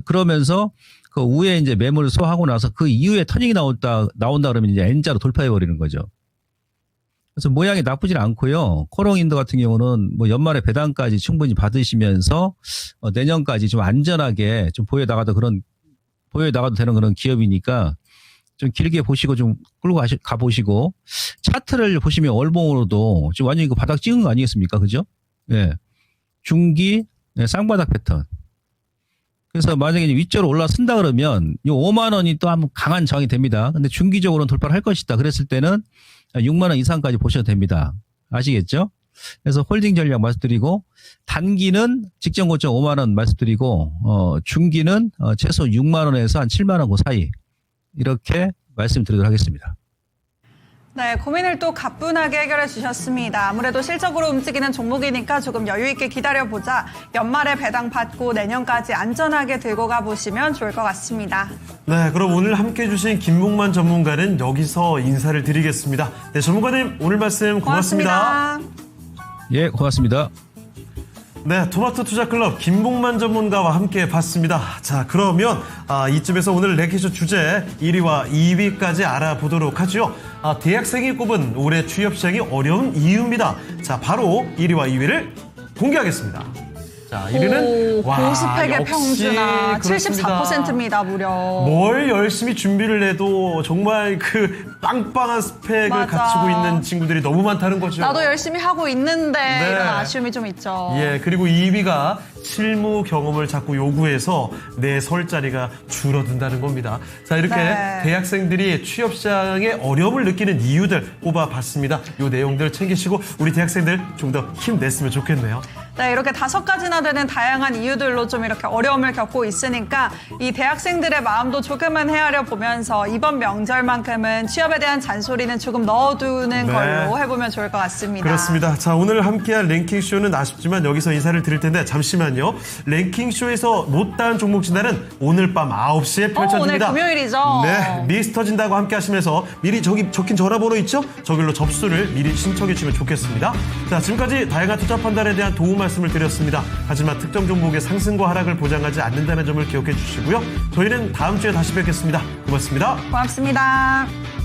그러면서 그 위에 이제 매물을 소화하고 나서 그 이후에 터닝이 나온다 그러면 이제 N자로 돌파해 버리는 거죠. 그래서 모양이 나쁘진 않고요. 코롱인더 같은 경우는 뭐 연말에 배당까지 충분히 받으시면서 내년까지 좀 안전하게 좀 보여나가도 되는 그런 기업이니까 좀 길게 보시고 좀 끌고 가보시고 차트를 보시면 월봉으로도 지금 완전히 그 바닥 찍은 거 아니겠습니까? 그죠? 예. 중기, 쌍바닥 패턴. 그래서 만약에 위쪽으로 올라선다 그러면 이 5만 원이 또 한번 강한 저항이 됩니다. 근데 중기적으로는 돌파를 할 것이다. 그랬을 때는 6만 원 이상까지 보셔도 됩니다. 아시겠죠? 그래서 홀딩 전략 말씀드리고 단기는 직전 고점 5만 원 말씀드리고 중기는 최소 6만 원에서 한 7만 원 그 사이 이렇게 말씀드리도록 하겠습니다. 네, 고민을 또 가뿐하게 해결해 주셨습니다. 아무래도 실적으로 움직이는 종목이니까 조금 여유 있게 기다려보자. 연말에 배당 받고 내년까지 안전하게 들고 가보시면 좋을 것 같습니다. 네, 그럼 오늘 함께해 주신 김봉만 전문가는 여기서 인사를 드리겠습니다. 네, 전문가님 오늘 말씀 고맙습니다. 예, 고맙습니다. 네, 토마토 투자클럽 김봉만 전문가와 함께 봤습니다. 자, 그러면 이쯤에서 오늘 레기쇼 주제 1위와 2위까지 알아보도록 하죠. 대학생이 꼽은 올해 취업 시장이 어려운 이유입니다. 자, 바로 1위와 2위를 공개하겠습니다. 자, 1위는 고스펙의 평준화 74%입니다, 무려. 뭘 열심히 준비를 해도 정말 그 빵빵한 스펙을 맞아. 갖추고 있는 친구들이 너무 많다는 거죠. 나도 열심히 하고 있는데 네. 이런 아쉬움이 좀 있죠. 예, 그리고 2위가 실무 경험을 자꾸 요구해서 내 설 자리가 줄어든다는 겁니다. 자, 이렇게 네. 대학생들이 취업 시장에 어려움을 느끼는 이유들 뽑아봤습니다. 이 내용들 챙기시고 우리 대학생들 좀 더 힘냈으면 좋겠네요. 네, 이렇게 5가지나 되는 다양한 이유들로 좀 이렇게 어려움을 겪고 있으니까 이 대학생들의 마음도 조금은 헤아려 보면서 이번 명절만큼은 취업에 대한 잔소리는 조금 넣어두는 네. 걸로 해보면 좋을 것 같습니다. 그렇습니다. 자, 오늘 함께한 랭킹쇼는 아쉽지만 여기서 인사를 드릴 텐데 잠시만요. 랭킹쇼에서 못다한 종목 진단은 오늘 밤 9시에 펼쳐집니다. 오늘 금요일이죠. 네, 미스터 진다고 함께 하시면서 미리 저기 적힌 전화번호 있죠? 저길로 접수를 미리 신청해 주시면 좋겠습니다. 자, 지금까지 다양한 투자 판단에 대한 도움 말씀을 드렸습니다. 하지만 특정 종목의 상승과 하락을 보장하지 않는다는 점을 기억해 주시고요. 저희는 다음 주에 다시 뵙겠습니다. 고맙습니다. 고맙습니다.